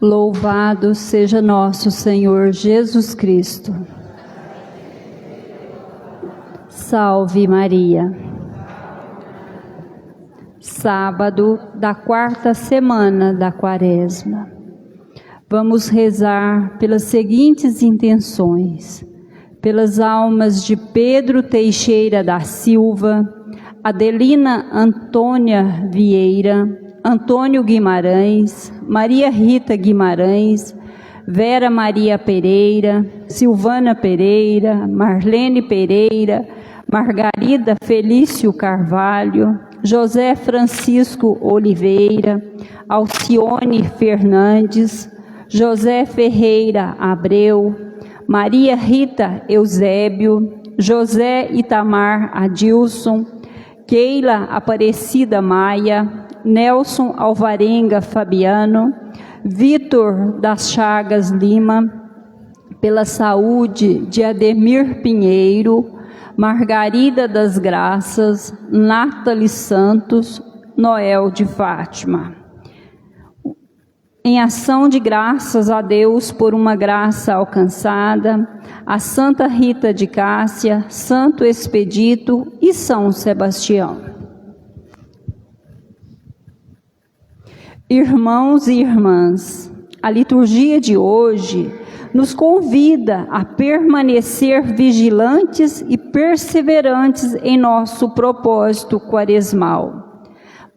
Louvado seja nosso Senhor Jesus Cristo. Salve Maria. Sábado da quarta semana da Quaresma. Vamos rezar pelas seguintes intenções: pelas almas de Pedro Teixeira da Silva, Adelina Antônia Vieira, Antônio Guimarães, Maria Rita Guimarães, Vera Maria Pereira, Silvana Pereira, Marlene Pereira, Margarida Felício Carvalho, José Francisco Oliveira, Alcione Fernandes, José Ferreira Abreu, Maria Rita Eusébio, José Itamar Adilson, Keila Aparecida Maia, Nelson Alvarenga Fabiano, Vitor das Chagas Lima, pela saúde de Ademir Pinheiro, Margarida das Graças, Nathalie Santos, Noel de Fátima. Em ação de graças a Deus por uma graça alcançada, a Santa Rita de Cássia, Santo Expedito e São Sebastião. Irmãos e irmãs, a liturgia de hoje nos convida a permanecer vigilantes e perseverantes em nosso propósito quaresmal,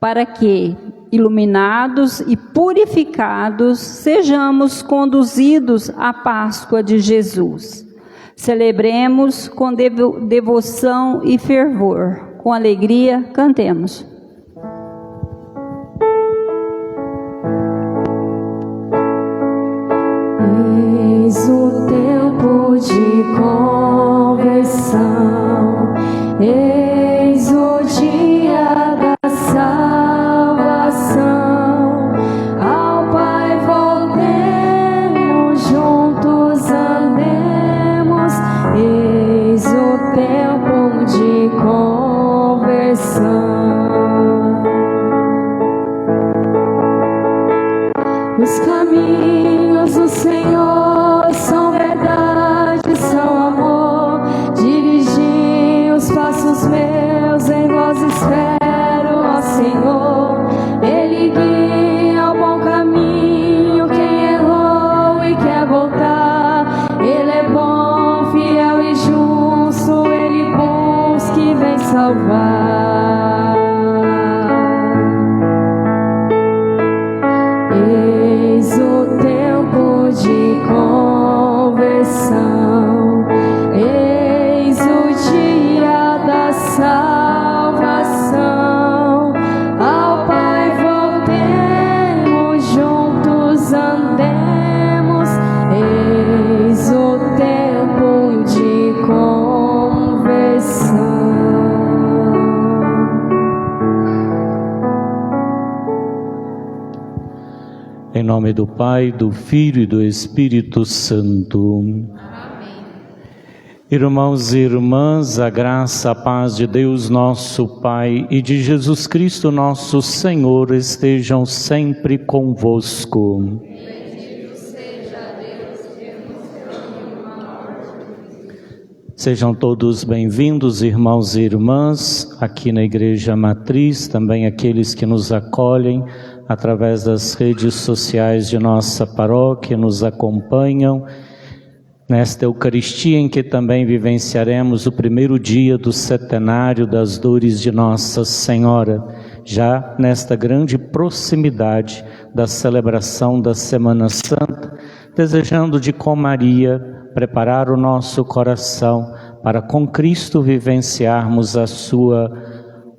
para que, iluminados e purificados, sejamos conduzidos à Páscoa de Jesus. Celebremos com devoção e fervor, com alegria, cantemos. Eis o tempo de conversão, eis o dia da salvação. Ao Pai voltemos, juntos andemos, eis o tempo de conversão. Os caminhos do Senhor são verdade, são amor. Dirigi os passos meus, em vós espero, ó Senhor. Ele guia ao bom caminho quem errou e quer voltar. Ele é bom, fiel e justo, Ele busca e vem salvar. Eis o tempo de conversão, eis o dia da salvação. Ao Pai voltemos, juntos andemos, eis o tempo de conversão. Em nome do Pai, do Filho e do Espírito Santo. Amém. Irmãos e irmãs, a graça, a paz de Deus nosso Pai e de Jesus Cristo nosso Senhor estejam sempre convosco. Bendito seja Deus que nos reuniu na morte. Sejam todos bem-vindos, irmãos e irmãs, aqui na Igreja Matriz, também aqueles que nos acolhem através das redes sociais de nossa paróquia, nos acompanham nesta Eucaristia em que também vivenciaremos o primeiro dia do centenário das dores de Nossa Senhora, já nesta grande proximidade da celebração da Semana Santa, desejando de com Maria preparar o nosso coração para com Cristo vivenciarmos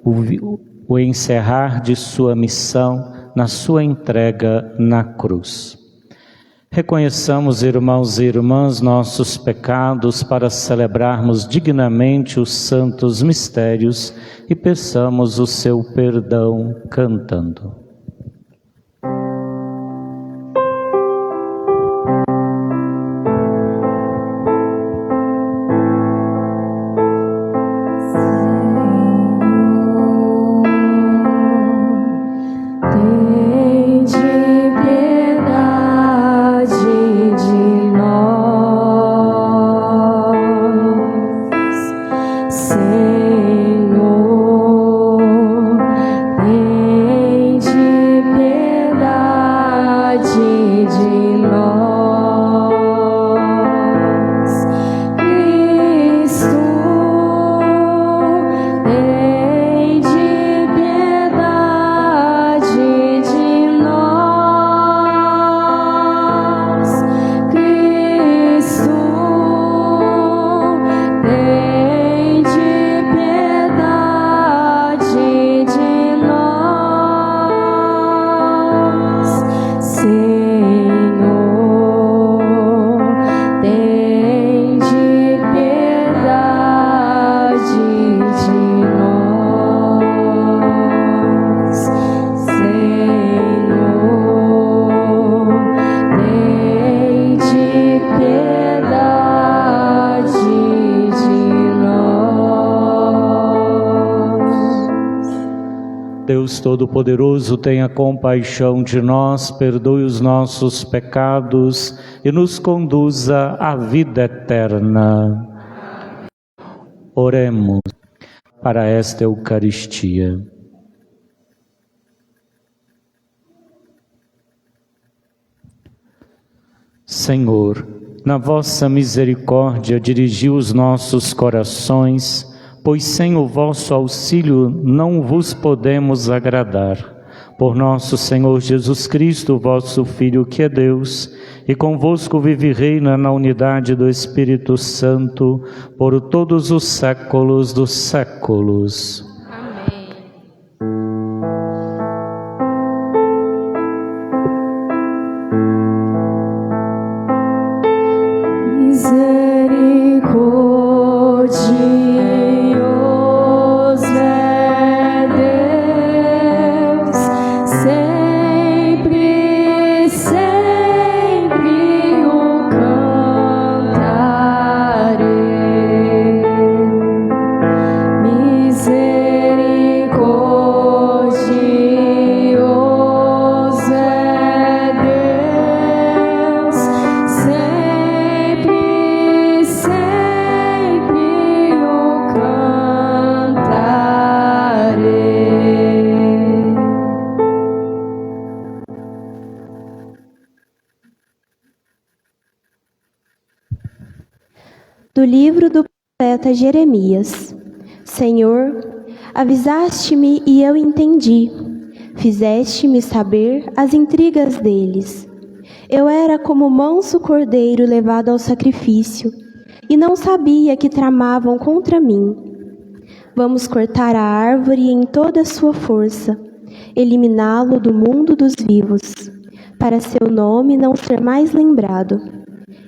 o encerrar de sua missão na sua entrega na cruz. Reconheçamos, irmãos e irmãs, nossos pecados para celebrarmos dignamente os santos mistérios e peçamos o seu perdão cantando. Tende piedade Deus Todo-Poderoso, tenha compaixão de nós, perdoe os nossos pecados e nos conduza à vida eterna. Oremos para esta Eucaristia. Senhor, na vossa misericórdia dirigi os nossos corações, pois sem o vosso auxílio não vos podemos agradar. Por nosso Senhor Jesus Cristo, vosso Filho, que é Deus, e convosco vive e reina na unidade do Espírito Santo, por todos os séculos dos séculos. Do livro do profeta Jeremias. Senhor, avisaste-me e eu entendi, fizeste-me saber as intrigas deles. Eu era como manso cordeiro levado ao sacrifício, e não sabia que tramavam contra mim. Vamos cortar a árvore em toda a sua força, eliminá-lo do mundo dos vivos, para seu nome não ser mais lembrado.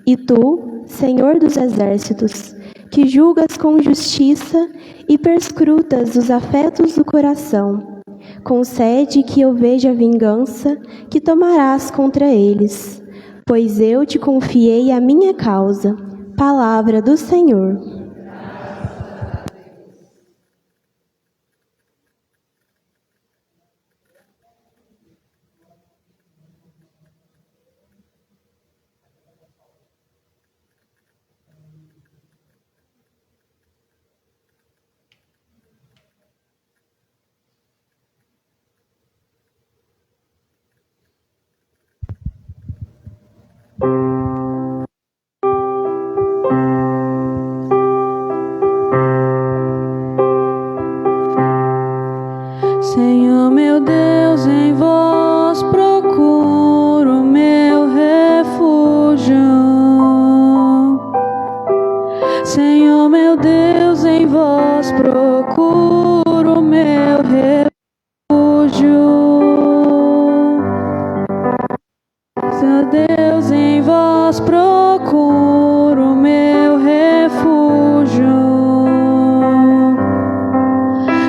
E tu, Senhor dos exércitos, que julgas com justiça e perscrutas os afetos do coração, concede que eu veja a vingança que tomarás contra eles, pois eu te confiei a minha causa. Palavra do Senhor. Senhor meu Deus, em vós procuro meu refúgio. Senhor meu Deus, em vós procuro meu refúgio. Senhor Deus, em vós procuro meu refúgio.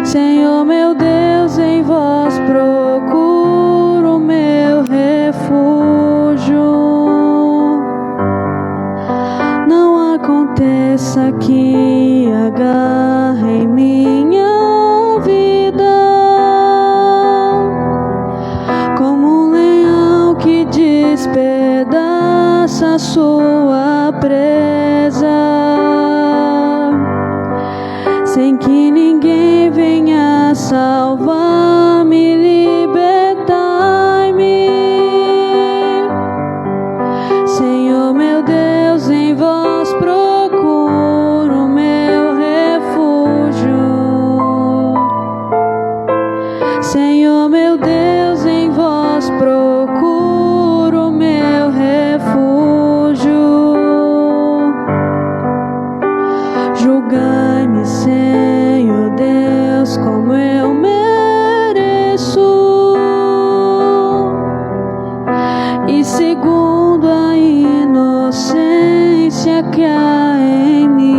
Senhor meu Deus, em vós procuro meu refúgio. Não aconteça que agarre minha vida como um leão que despedaça sua presa, sem que ninguém venha salvar-me, libertai-me. Senhor meu Deus, em vós procuro meu refúgio. Senhor meu Deus, em vós procuro meu refúgio. Julgai-me, Senhor Deus, como eu mereço, e segundo a inocência que há em mim,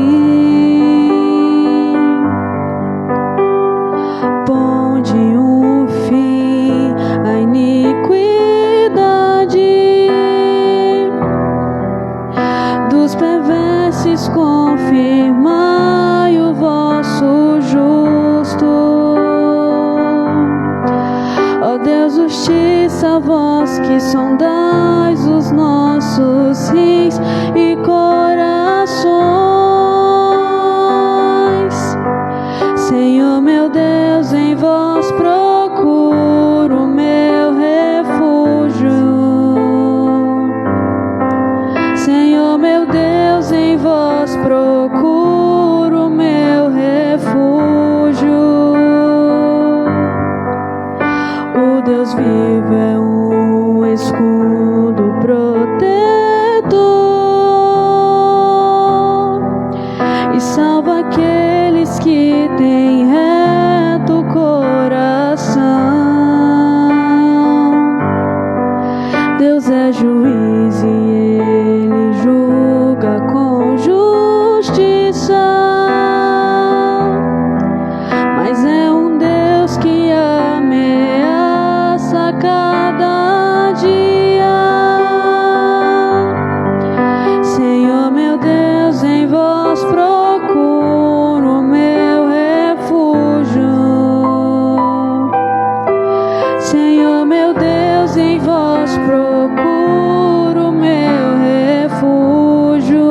ponde um fim à iniquidade dos perversos, confirmai o vosso justo. Deus, em vós procuro meu refúgio. O Deus vivo é um escudo protetor e salva aqueles que têm reto coração. Deus é juiz e Ele julga com justiça, mas é um Deus que ameaça cada dia. Senhor meu Deus, em vós procuro meu refúgio. Senhor meu Deus, em vós procuro meu refúgio.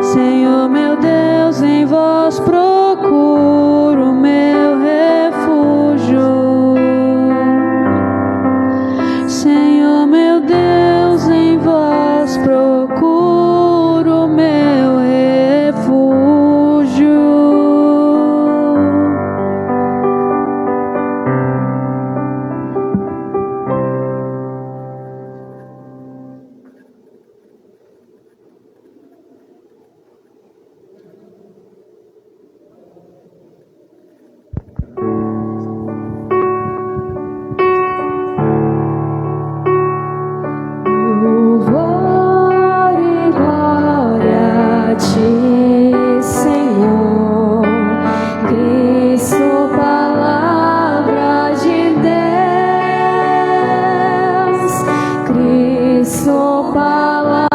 Senhor meu Deus, em vós procuro meu refúgio. Senhor meu Deus, em vós procuro meu refúgio. Louvor e glória a ti, Senhor, Cristo, palavra de Deus, Cristo, palavra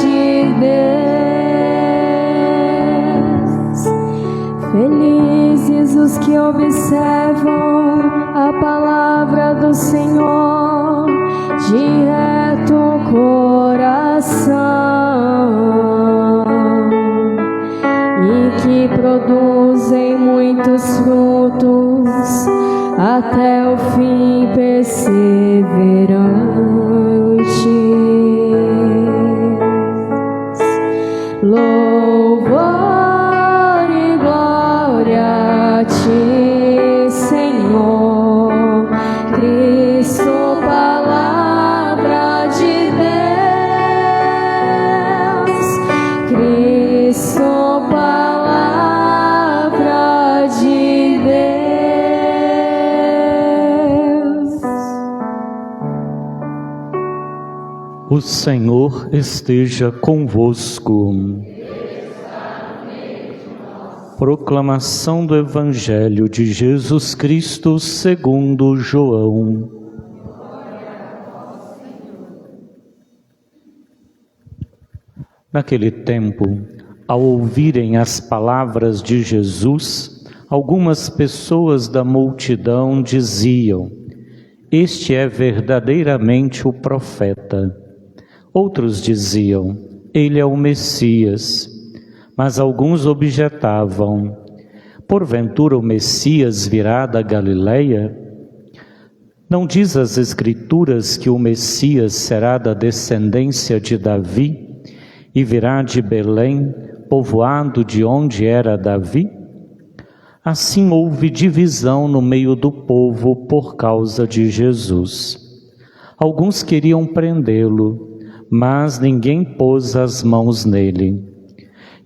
de Deus. Felizes os que observam a palavra do Senhor de reto coração e que produzem muitos frutos até o fim perseverantes. Louvor e glória a ti, Senhor, Cristo, palavra de Deus, Cristo, palavra de Deus. O Senhor esteja convosco. Proclamação do Evangelho de Jesus Cristo segundo João. Naquele tempo, ao ouvirem as palavras de Jesus, algumas pessoas da multidão diziam: "Este é verdadeiramente o profeta." Outros diziam: "Ele é o Messias." Mas alguns objetavam: "Porventura o Messias virá da Galileia? Não diz as Escrituras que o Messias será da descendência de Davi e virá de Belém, povoado de onde era Davi?" Assim houve divisão no meio do povo por causa de Jesus. Alguns queriam prendê-lo, mas ninguém pôs as mãos nele.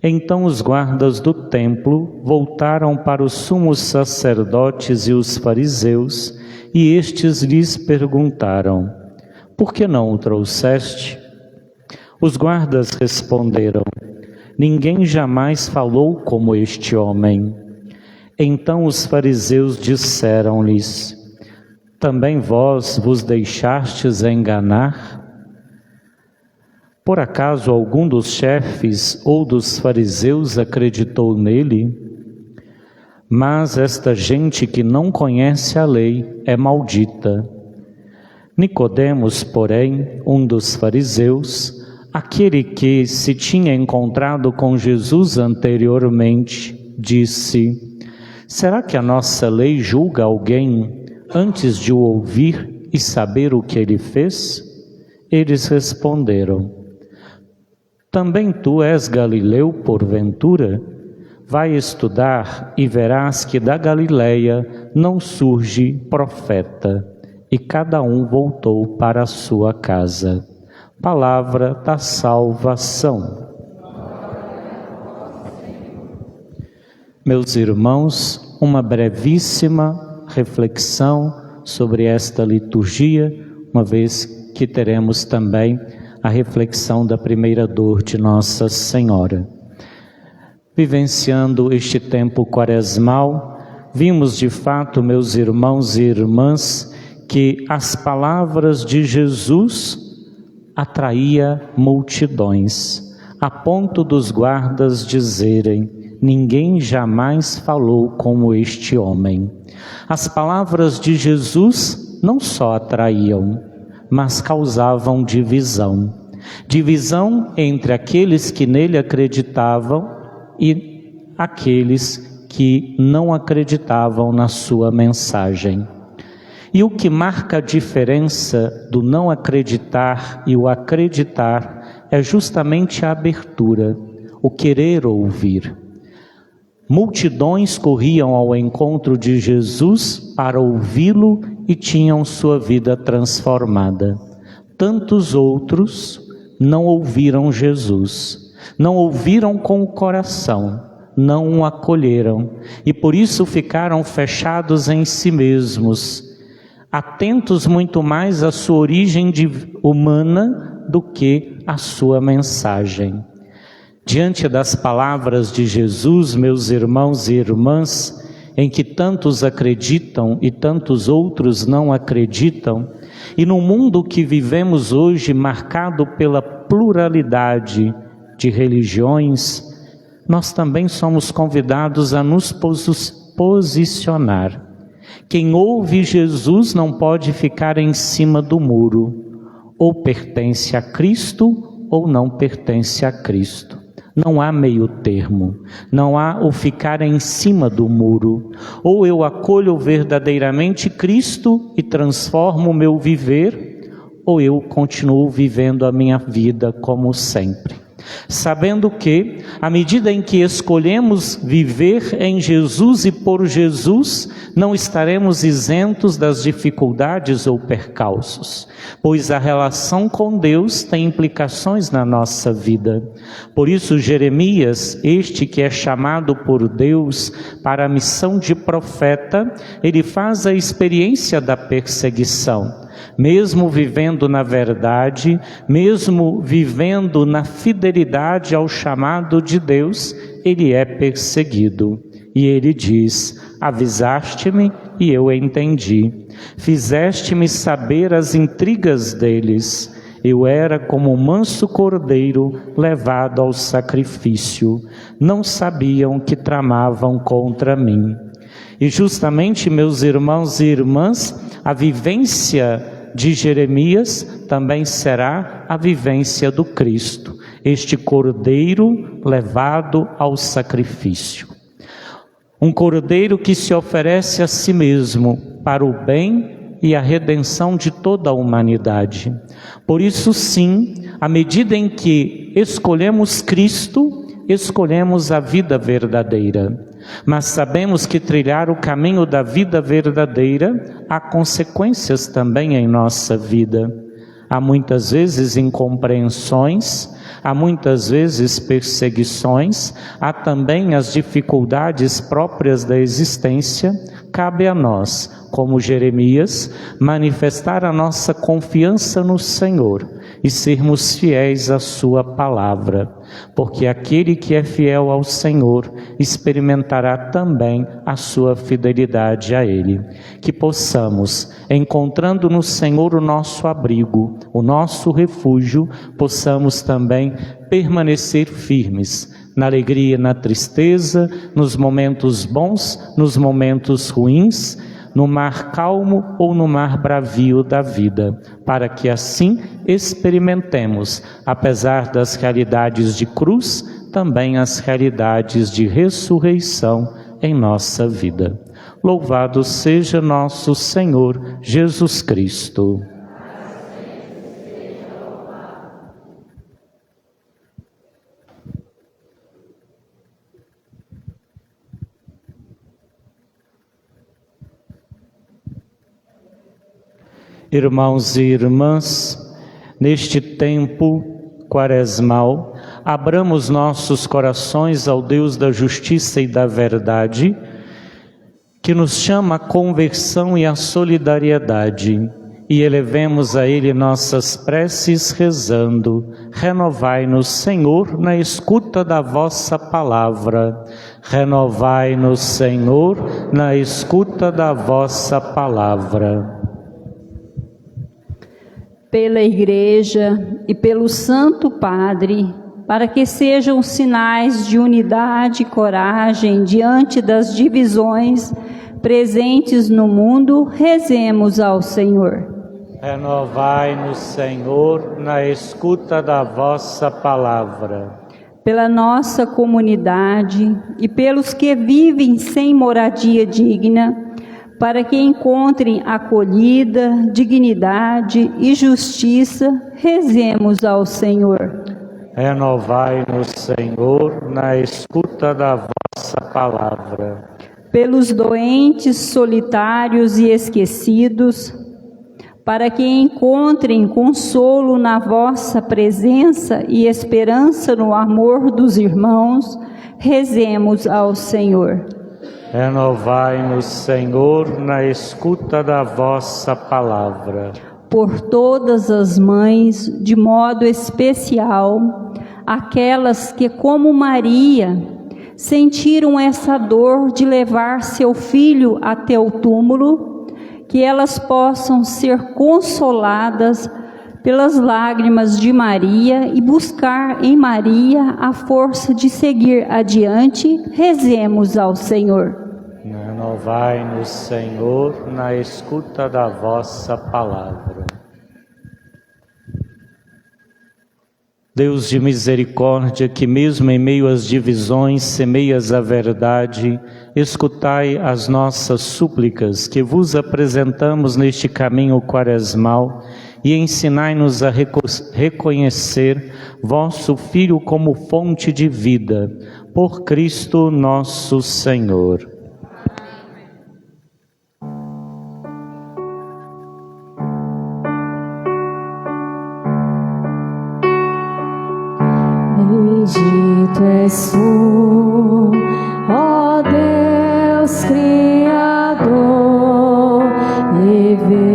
Então os guardas do templo voltaram para os sumos sacerdotes e os fariseus, e estes lhes perguntaram: "Por que não o trouxeste?" Os guardas responderam: "Ninguém jamais falou como este homem." Então os fariseus disseram-lhes: "Também vós vos deixastes enganar? Por acaso algum dos chefes ou dos fariseus acreditou nele? Mas esta gente que não conhece a lei é maldita." Nicodemos, porém, um dos fariseus, aquele que se tinha encontrado com Jesus anteriormente, disse: "Será que a nossa lei julga alguém antes de o ouvir e saber o que ele fez?" Eles responderam: também tu és Galileu, porventura? Vai estudar e verás que da Galileia não surge profeta. E cada um voltou para a sua casa. Palavra da salvação. Meus irmãos, uma brevíssima reflexão sobre esta liturgia, uma vez que teremos também a reflexão da primeira dor de Nossa Senhora. Vivenciando este tempo quaresmal, vimos de fato, meus irmãos e irmãs, que as palavras de Jesus atraía multidões, a ponto dos guardas dizerem: ninguém jamais falou como este homem. As palavras de Jesus não só atraíam, mas causavam divisão. Divisão entre aqueles que nele acreditavam e aqueles que não acreditavam na sua mensagem. E o que marca a diferença do não acreditar e o acreditar é justamente a abertura, o querer ouvir. Multidões corriam ao encontro de Jesus para ouvi-lo e tinham sua vida transformada. Tantos outros não ouviram Jesus, não ouviram com o coração, não o acolheram e por isso ficaram fechados em si mesmos, atentos muito mais à sua origem humana do que à sua mensagem. Diante das palavras de Jesus, meus irmãos e irmãs, em que tantos acreditam e tantos outros não acreditam, e no mundo que vivemos hoje marcado pela pluralidade de religiões, nós também somos convidados a nos posicionar. Quem ouve Jesus não pode ficar em cima do muro, ou pertence a Cristo ou não pertence a Cristo. Não há meio termo, não há o ficar em cima do muro. Ou eu acolho verdadeiramente Cristo e transformo o meu viver, ou eu continuo vivendo a minha vida como sempre. Sabendo que, à medida em que escolhemos viver em Jesus e por Jesus, não estaremos isentos das dificuldades ou percalços, pois a relação com Deus tem implicações na nossa vida. Por isso Jeremias, este que é chamado por Deus para a missão de profeta, ele faz a experiência da perseguição. Mesmo vivendo na verdade, mesmo vivendo na fidelidade ao chamado de Deus, ele é perseguido. E ele diz: avisaste-me e eu entendi, fizeste-me saber as intrigas deles. Eu era como um manso cordeiro levado ao sacrifício, não sabiam que tramavam contra mim. E justamente, meus irmãos e irmãs, a vivência de Jeremias também será a vivência do Cristo, este cordeiro levado ao sacrifício. Um cordeiro que se oferece a si mesmo para o bem e a redenção de toda a humanidade. Por isso, sim, à medida em que escolhemos Cristo, escolhemos a vida verdadeira. Mas sabemos que trilhar o caminho da vida verdadeira há consequências também em nossa vida. Há muitas vezes incompreensões, há muitas vezes perseguições, há também as dificuldades próprias da existência. Cabe a nós, como Jeremias, manifestar a nossa confiança no Senhor e sermos fiéis à sua palavra, porque aquele que é fiel ao Senhor experimentará também a sua fidelidade a Ele. Que possamos, encontrando no Senhor o nosso abrigo, o nosso refúgio, possamos também permanecer firmes na alegria e na tristeza, nos momentos bons, nos momentos ruins, no mar calmo ou no mar bravio da vida, para que assim experimentemos, apesar das realidades de cruz, também as realidades de ressurreição em nossa vida. Louvado seja nosso Senhor Jesus Cristo. Irmãos e irmãs, neste tempo quaresmal, abramos nossos corações ao Deus da justiça e da verdade, que nos chama à conversão e à solidariedade, e elevemos a Ele nossas preces rezando: renovai-nos, Senhor, na escuta da vossa palavra. Renovai-nos, Senhor, na escuta da vossa palavra. Pela Igreja e pelo Santo Padre, para que sejam sinais de unidade e coragem diante das divisões presentes no mundo, rezemos ao Senhor. Renovai-nos, Senhor, na escuta da vossa palavra. Pela nossa comunidade e pelos que vivem sem moradia digna, para que encontrem acolhida, dignidade e justiça, rezemos ao Senhor. Renovai-nos, Senhor, na escuta da vossa palavra. Pelos doentes, solitários e esquecidos, para que encontrem consolo na vossa presença e esperança no amor dos irmãos, rezemos ao Senhor. Renovai-nos, Senhor, na escuta da vossa palavra. Por todas as mães, de modo especial, aquelas que, como Maria, sentiram essa dor de levar seu filho até o túmulo, que elas possam ser consoladas pelas lágrimas de Maria e buscar em Maria a força de seguir adiante, rezemos ao Senhor. Renovai-nos, Senhor, na escuta da vossa palavra. Deus de misericórdia, que mesmo em meio às divisões semeias a verdade, escutai as nossas súplicas que vos apresentamos neste caminho quaresmal e ensinai-nos a reconhecer vosso Filho como fonte de vida, por Cristo nosso Senhor. Bendito és tu, ó Deus Criador,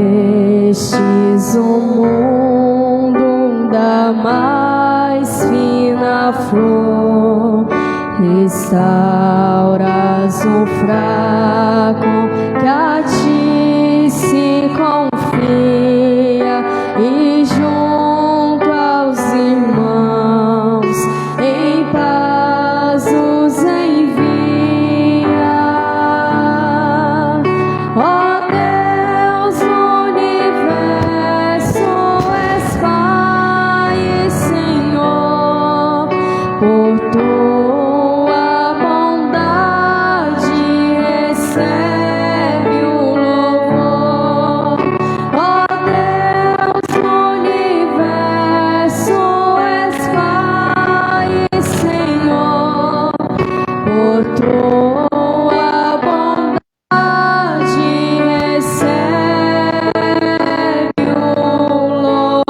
revestes o mundo da mais fina flor, restauras o fraco que a ti se confia e junto aos irmãos em paz os envia. Ó Deus do universo, és Pai e Senhor, por tua bondade recebe o louvor. Ó Deus do universo, és Pai e Senhor, por tua bondade recebe o louvor.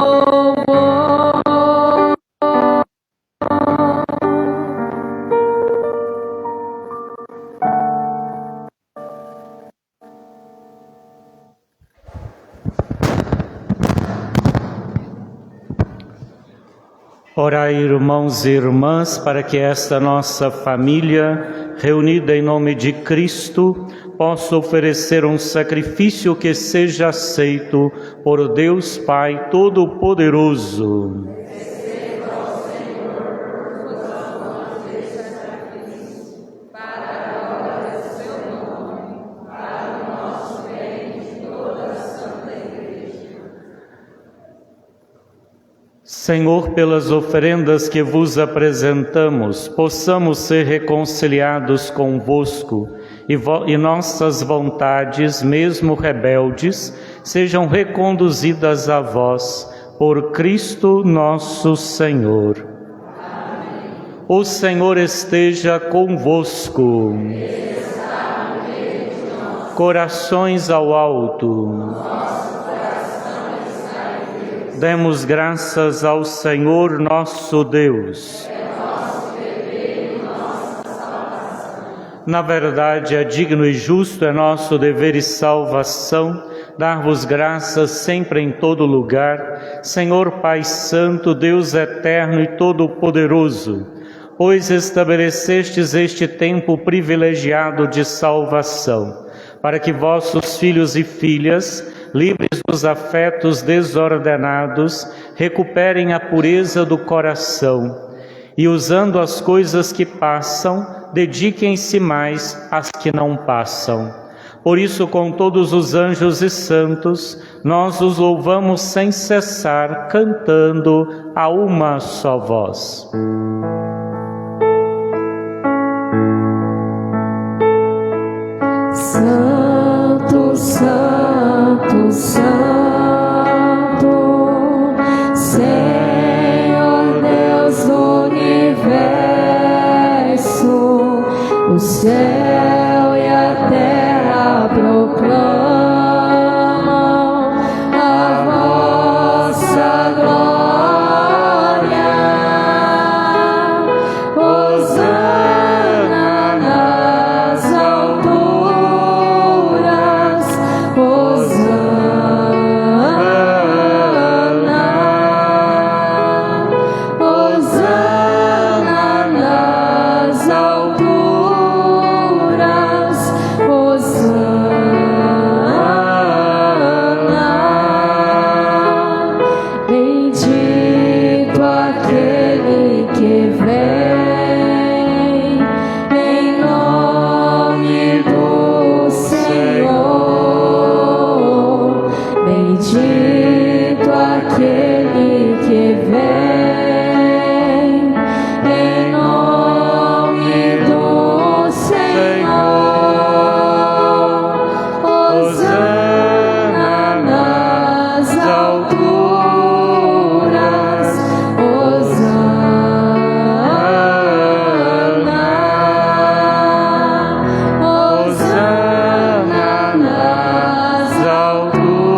Orai, irmãos e irmãs, para que esta nossa família, reunida em nome de Cristo, possa oferecer um sacrifício que seja aceito por Deus Pai Todo-Poderoso. Senhor, pelas oferendas que vos apresentamos, possamos ser reconciliados convosco e nossas vontades, mesmo rebeldes, sejam reconduzidas a vós, por Cristo nosso Senhor. Amém. O Senhor esteja convosco. Corações ao alto. Demos graças ao Senhor nosso Deus. Na verdade, é digno e justo, é nosso dever e salvação dar-vos graças sempre em todo lugar, Senhor Pai Santo, Deus eterno e todo-poderoso, pois estabelecestes este tempo privilegiado de salvação, para que vossos filhos e filhas, livres dos afetos desordenados, recuperem a pureza do coração e, usando as coisas que passam, dediquem-se mais às que não passam. Por isso, com todos os anjos e santos, nós os louvamos sem cessar, cantando a uma só voz. Santo, Santo, Santo, Senhor Deus do universo, o céu e a terra proclamam a vossa glória. Hosana nas alturas, Hosana, Hosana nas alturas, Hosana. Bendito aquele que vem em nome do Senhor. Bendito aquele que vem em nome do Senhor. Hosana nas alturas, Hosana, Hosana nas alturas,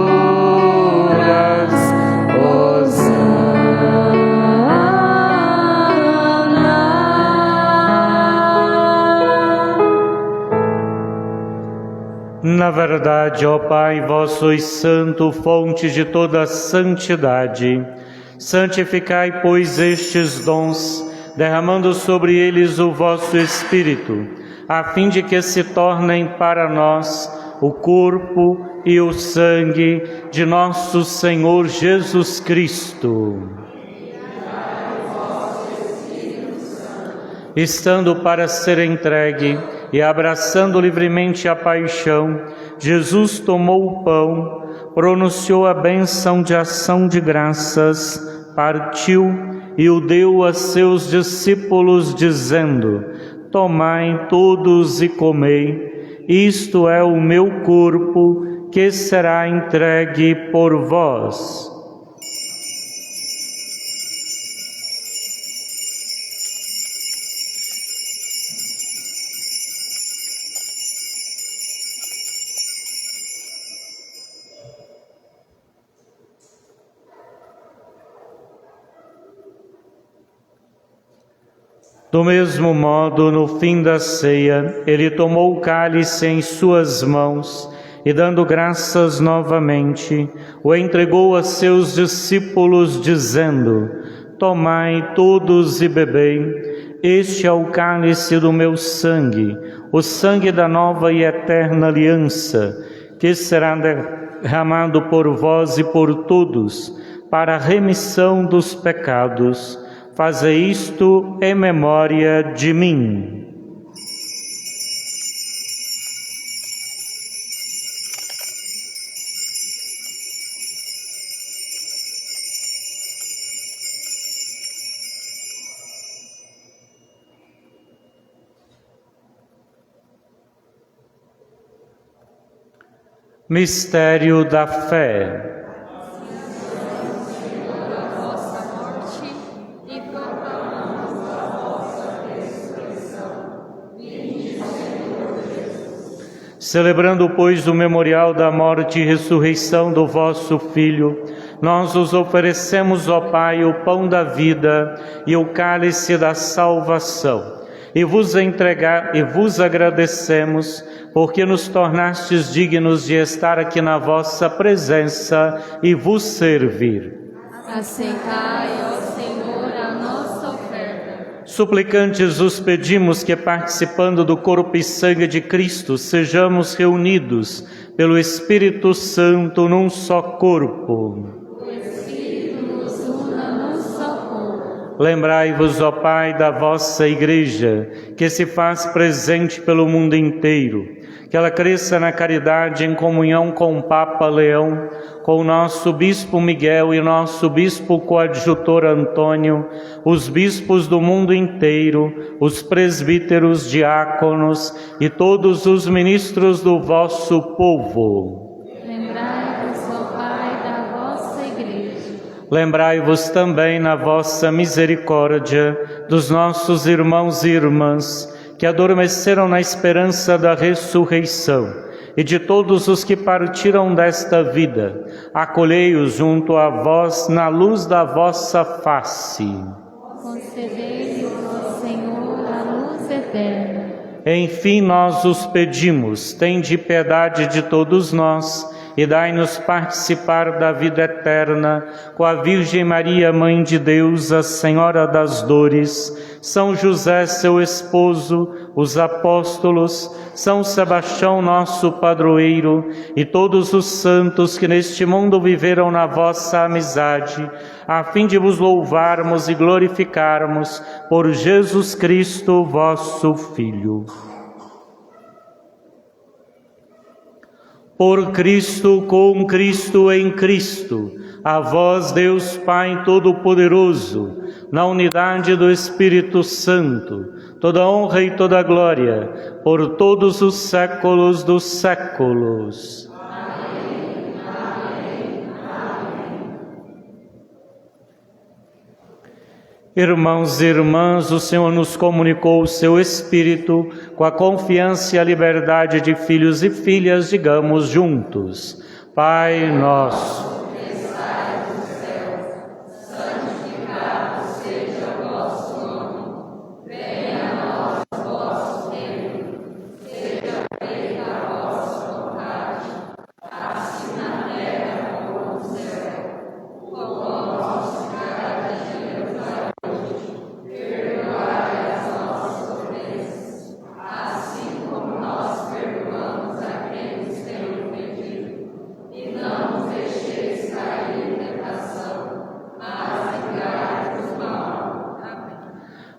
Hosana. Na verdade, ó Pai, vós sois santo, fonte de toda santidade. Santificai, pois, estes dons, derramando sobre eles o vosso Espírito, a fim de que se tornem para nós o corpo e o sangue de nosso Senhor Jesus Cristo. Estando para ser entregue e abraçando livremente a paixão, Jesus tomou o pão, pronunciou a bênção de ação de graças, partiu e o deu a seus discípulos, dizendo: tomai todos e comei, isto é o meu corpo, que será entregue por vós. Do mesmo modo, no fim da ceia, ele tomou o cálice em suas mãos e, dando graças novamente, o entregou a seus discípulos, dizendo: tomai todos e bebei, este é o cálice do meu sangue, o sangue da nova e eterna aliança, que será derramado por vós e por todos, para a remissão dos pecados. Fazei isto em memória de mim. Mistério da fé. Celebrando, pois, o memorial da morte e ressurreição do vosso Filho, nós os oferecemos, ó Pai, o pão da vida e o cálice da salvação, e vos agradecemos, porque nos tornastes dignos de estar aqui na vossa presença e vos servir. Aceitai, ó Senhor, a nossa oferta. Suplicantes os pedimos que, participando do corpo e sangue de Cristo, sejamos reunidos pelo Espírito Santo num só corpo. O Espírito nos una num só corpo. Lembrai-vos, ó Pai, da vossa Igreja, que se faz presente pelo mundo inteiro, que ela cresça na caridade em comunhão com o Papa Leão, com o nosso Bispo Miguel e nosso Bispo coadjutor Antônio, os bispos do mundo inteiro, os presbíteros, diáconos e todos os ministros do vosso povo. Lembrai-vos, ó Pai, da vossa Igreja. Lembrai-vos também, na vossa misericórdia, dos nossos irmãos e irmãs que adormeceram na esperança da ressurreição, e de todos os que partiram desta vida. Acolhei-os junto a vós na luz da vossa face. Concedei-lhes, ó Senhor, a luz eterna. Enfim, nós os pedimos, tende piedade de todos nós e dai-nos participar da vida eterna com a Virgem Maria, Mãe de Deus, a Senhora das Dores, São José, seu esposo, os apóstolos, São Sebastião, nosso padroeiro, e todos os santos que neste mundo viveram na vossa amizade, a fim de vos louvarmos e glorificarmos por Jesus Cristo, vosso Filho. Por Cristo, com Cristo, em Cristo, a vós, Deus Pai Todo-Poderoso, na unidade do Espírito Santo, toda honra e toda glória, por todos os séculos dos séculos. Amém, amém, amém. Irmãos e irmãs, o Senhor nos comunicou o seu Espírito, com a confiança e a liberdade de filhos e filhas, digamos juntos: Pai nosso,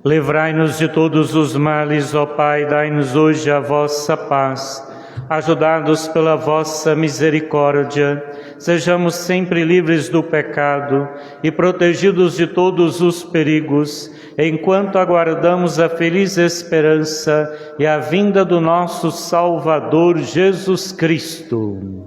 livrai-nos de todos os males, ó Pai, dai-nos hoje a vossa paz. Ajudados pela vossa misericórdia, sejamos sempre livres do pecado e protegidos de todos os perigos, enquanto aguardamos a feliz esperança e a vinda do nosso Salvador Jesus Cristo.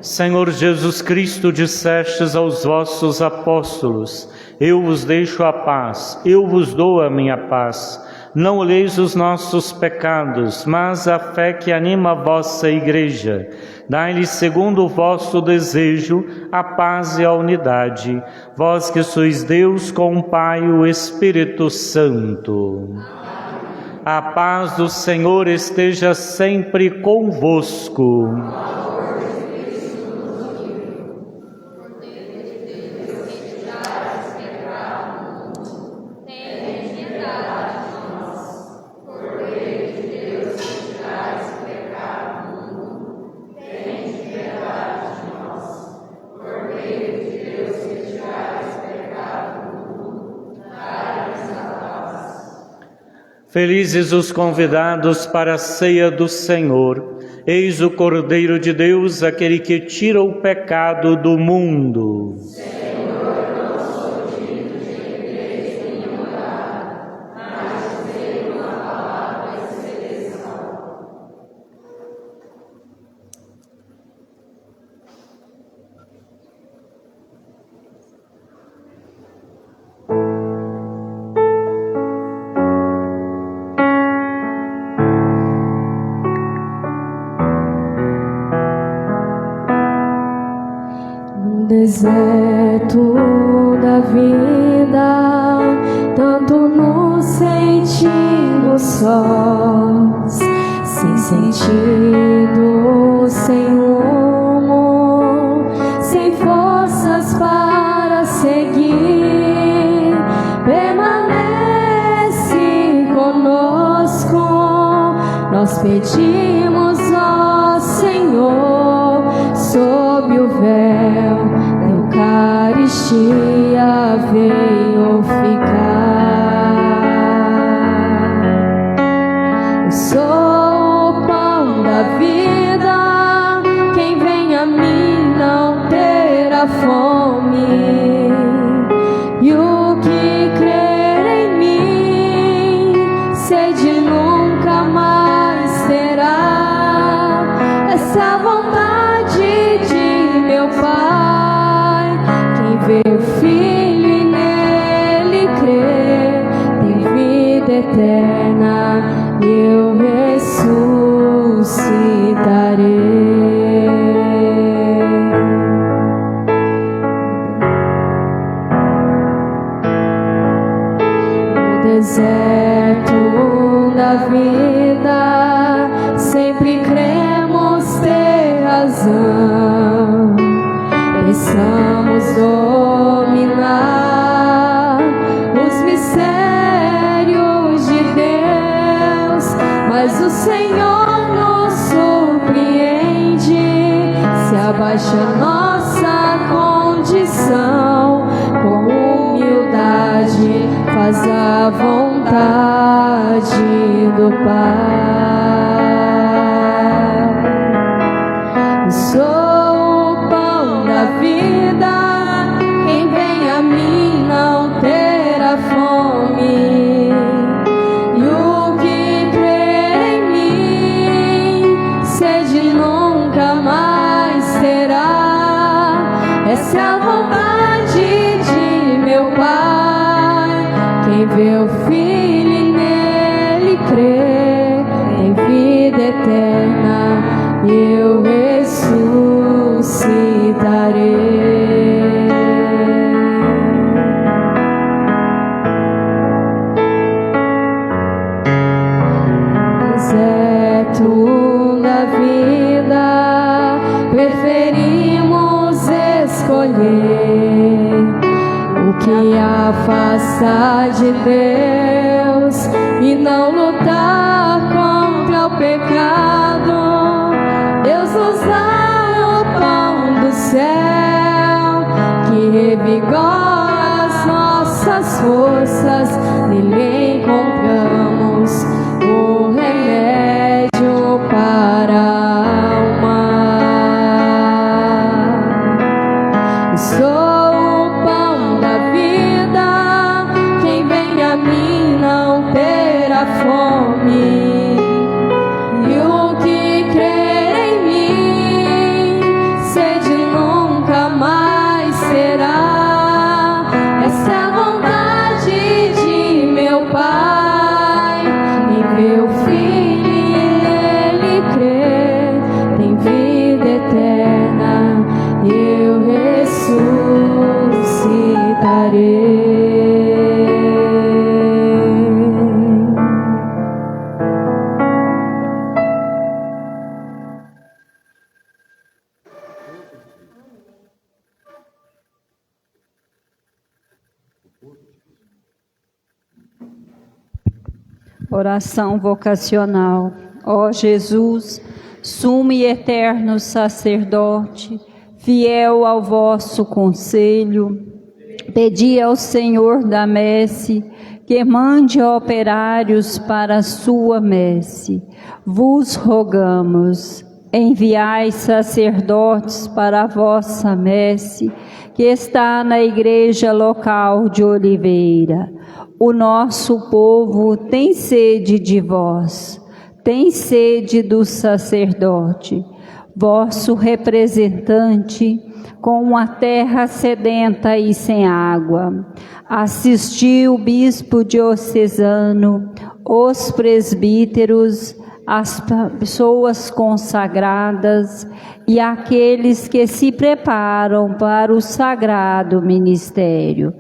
Senhor Jesus Cristo, dissestes aos vossos apóstolos: eu vos deixo a paz, eu vos dou a minha paz. Não olheis os nossos pecados, mas a fé que anima a vossa Igreja. Dai-lhe, segundo o vosso desejo, a paz e a unidade. Vós que sois Deus com o Pai e o Espírito Santo. A paz do Senhor esteja sempre convosco. Felizes os convidados para a ceia do Senhor. Eis o Cordeiro de Deus, aquele que tira o pecado do mundo. Senhor, não sou digno de entreis em minha morada, mas dizei uma palavra e serei salvo. deserto da vida, tanto nos sentimos sós, sem sentido, sem rumo, sem forças para seguir. Permanece conosco, nós pedimos, ó Senhor, sob o véu da Eucaristia venho ficar. Eu sou o pão da vida, quem vem a mim não terá fome, e o que crer em mim, sede nunca mais terá. Essa é a vontade de meu Pai. Quem vê o Filho e nele crê, tem vida eterna, eu ressuscitarei. No deserto da vida, sempre cremos ter razão. Precisamos dominar os mistérios de Deus, mas o Senhor nos surpreende, se abaixa nossa condição, com humildade faz a vontade do Pai. Eu sou o pão da vida, quem vem a mim não terá fome, e o que crer em mim, sede nunca mais terá. Essa é a vontade de meu Pai. Quem vê o Filho e nele crê, tem vida eterna, eu ressuscitarei. Deserto da vida, preferimos escolher o que afasta de Deus e não lutar contra o pecado. Deus nos dá o pão do céu, que revigora as nossas forças, nele encontramos o remédio para a alma. Eu sou o pão da vida, quem vem a mim não terá fome, e o que crer em mim, sede nunca mais terá. Essa é a vontade de meu Pai. Quem vê o Filho e nele crê, tem vida eterna, eu ressuscitarei. Oração vocacional. Ó Jesus, sumo e eterno sacerdote, fiel ao vosso conselho, pedi ao Senhor da messe que mande operários para a sua messe. Vos rogamos, enviai sacerdotes para a vossa messe, que está na igreja local de Oliveira. O nosso povo tem sede de vós, tem sede do sacerdote, vosso representante, com uma terra sedenta e sem água. Assisti o bispo diocesano, os presbíteros, as pessoas consagradas e aqueles que se preparam para o sagrado ministério.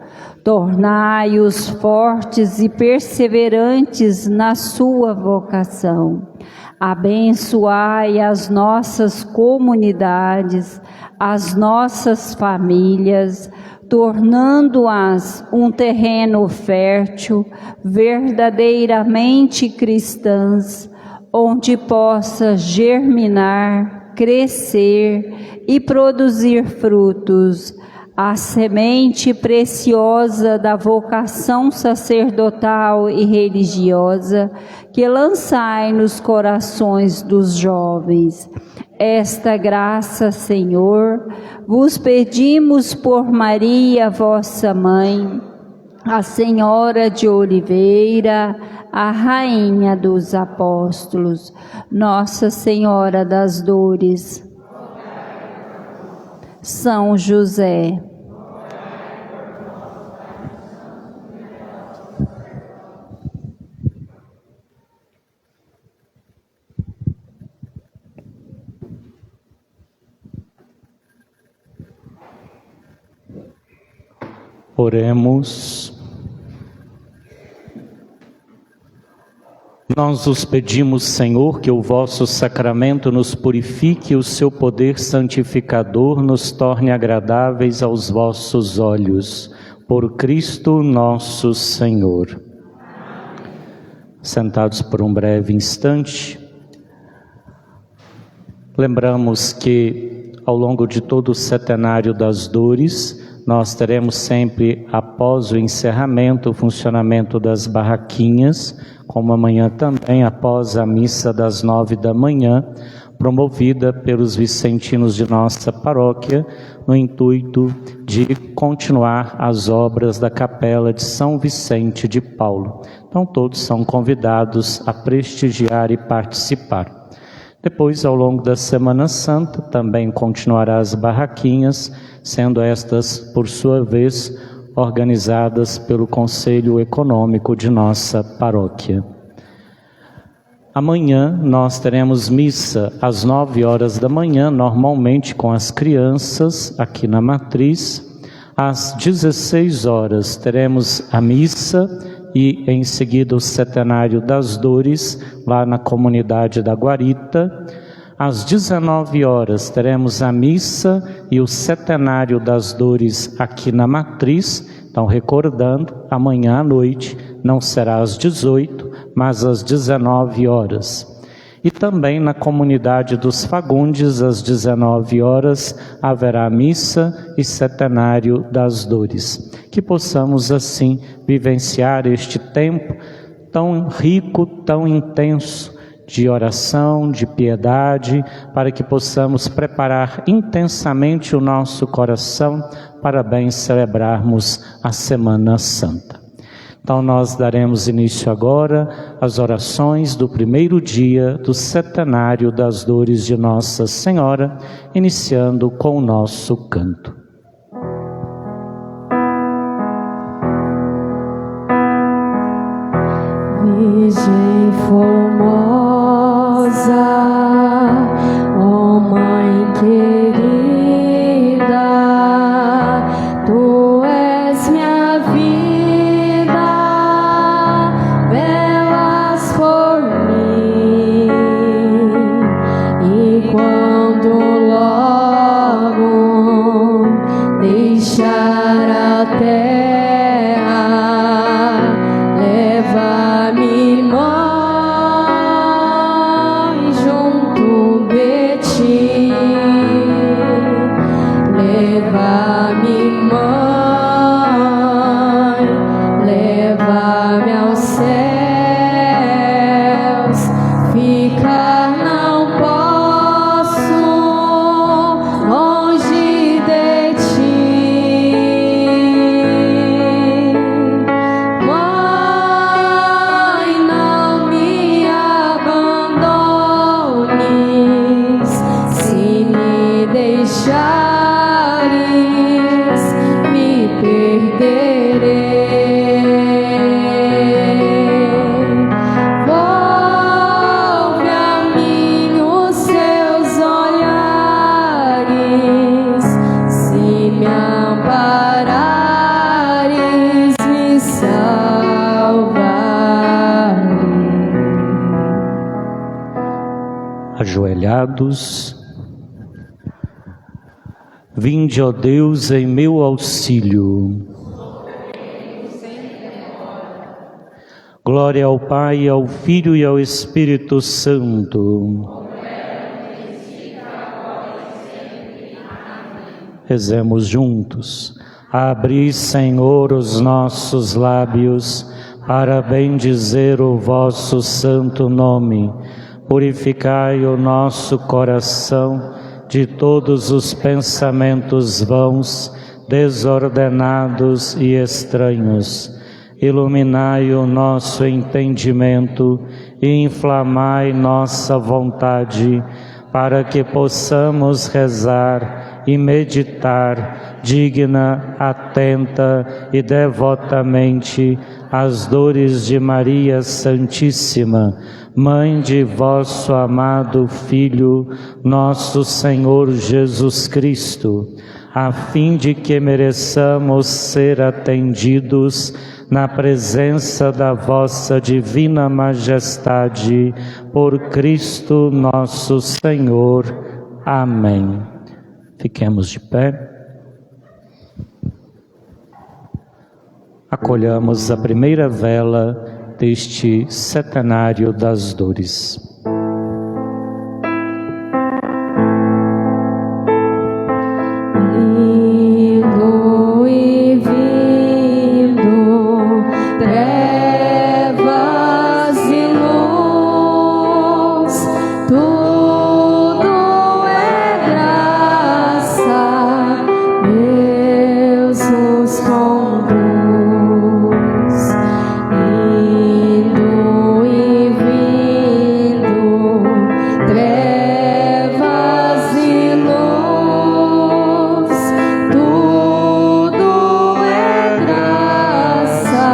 Tornai-os fortes e perseverantes na sua vocação. Abençoai as nossas comunidades, as nossas famílias, tornando-as um terreno fértil, verdadeiramente cristãs, onde possa germinar, crescer e produzir frutos, a semente preciosa da vocação sacerdotal e religiosa que lançai nos corações dos jovens. Esta graça, Senhor, vos pedimos por Maria, vossa mãe, a Senhora de Oliveira, a Rainha dos Apóstolos, Nossa Senhora das Dores, São José. Oremos. Nós os pedimos, Senhor, que o vosso sacramento nos purifique e o seu poder santificador nos torne agradáveis aos vossos olhos. Por Cristo nosso Senhor. Sentados por um breve instante, lembramos que ao longo de todo o setenário das dores, nós teremos sempre, após o encerramento, o funcionamento das barraquinhas, como amanhã também, após a missa das 9 da manhã, promovida pelos vicentinos de nossa paróquia, no intuito de continuar as obras da Capela de São Vicente de Paulo. Então todos são convidados a prestigiar e participar. Depois, ao longo da Semana Santa, também continuará as barraquinhas, sendo estas, por sua vez, organizadas pelo Conselho Econômico de nossa paróquia. Amanhã nós teremos missa às 9 horas da manhã, normalmente com as crianças aqui na matriz. Às 16 horas teremos a missa e em seguida o setenário das dores lá na comunidade da Guarita. Às 19 horas teremos a missa e o setenário das dores aqui na matriz. Então, recordando, amanhã à noite não será às 18, mas às 19 horas. E também na comunidade dos Fagundes, às 19 horas, haverá missa e setenário das dores. Que possamos, assim, vivenciar este tempo tão rico, tão intenso, de oração, de piedade, para que possamos preparar intensamente o nosso coração para bem celebrarmos a Semana Santa. Então nós daremos início agora às orações do primeiro dia do setenário das dores de Nossa Senhora, iniciando com o nosso canto. Virgem formosa, ó Mãe querida, Tu és minha vida, velas por mim, e quando logo deixar a terra, leva-me, Mãe, junto de Ti. Leva-me, Mãe, leva-me aos céus. Ficar não posso longe de Ti. Mãe, não me abandones, se me deixares, me amparares, me salvarei. Ajoelhados, vinde, ó Deus, em meu auxílio. Glória ao Pai, ao Filho e ao Espírito Santo. Rezemos juntos. Abri, Senhor, os nossos lábios, para bendizer o vosso santo nome. Purificai o nosso coração de todos os pensamentos vãos, desordenados e estranhos. Iluminai o nosso entendimento e inflamai nossa vontade, para que possamos rezar e meditar digna, atenta e devotamente as dores de Maria Santíssima, Mãe de vosso amado Filho, nosso Senhor Jesus Cristo, a fim de que mereçamos ser atendidos na presença da vossa divina majestade, por Cristo nosso Senhor. Amém. Fiquemos de pé. Acolhamos a primeira vela deste Setenário das Dores. Indo e vindo, trevas e luz, tudo é graça, Deus nos conduz. Indo e vindo, trevas e luz, tudo é graça,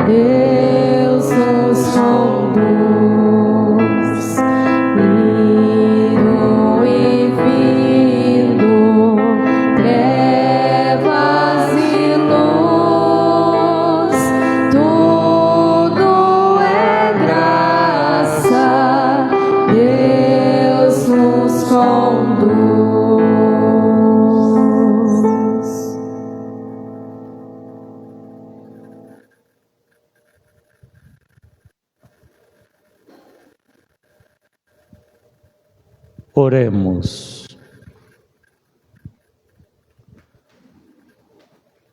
Deus nos conduz. Indo e vindo, trevas e luz, tudo é graça, Deus nos conduz. Oremos.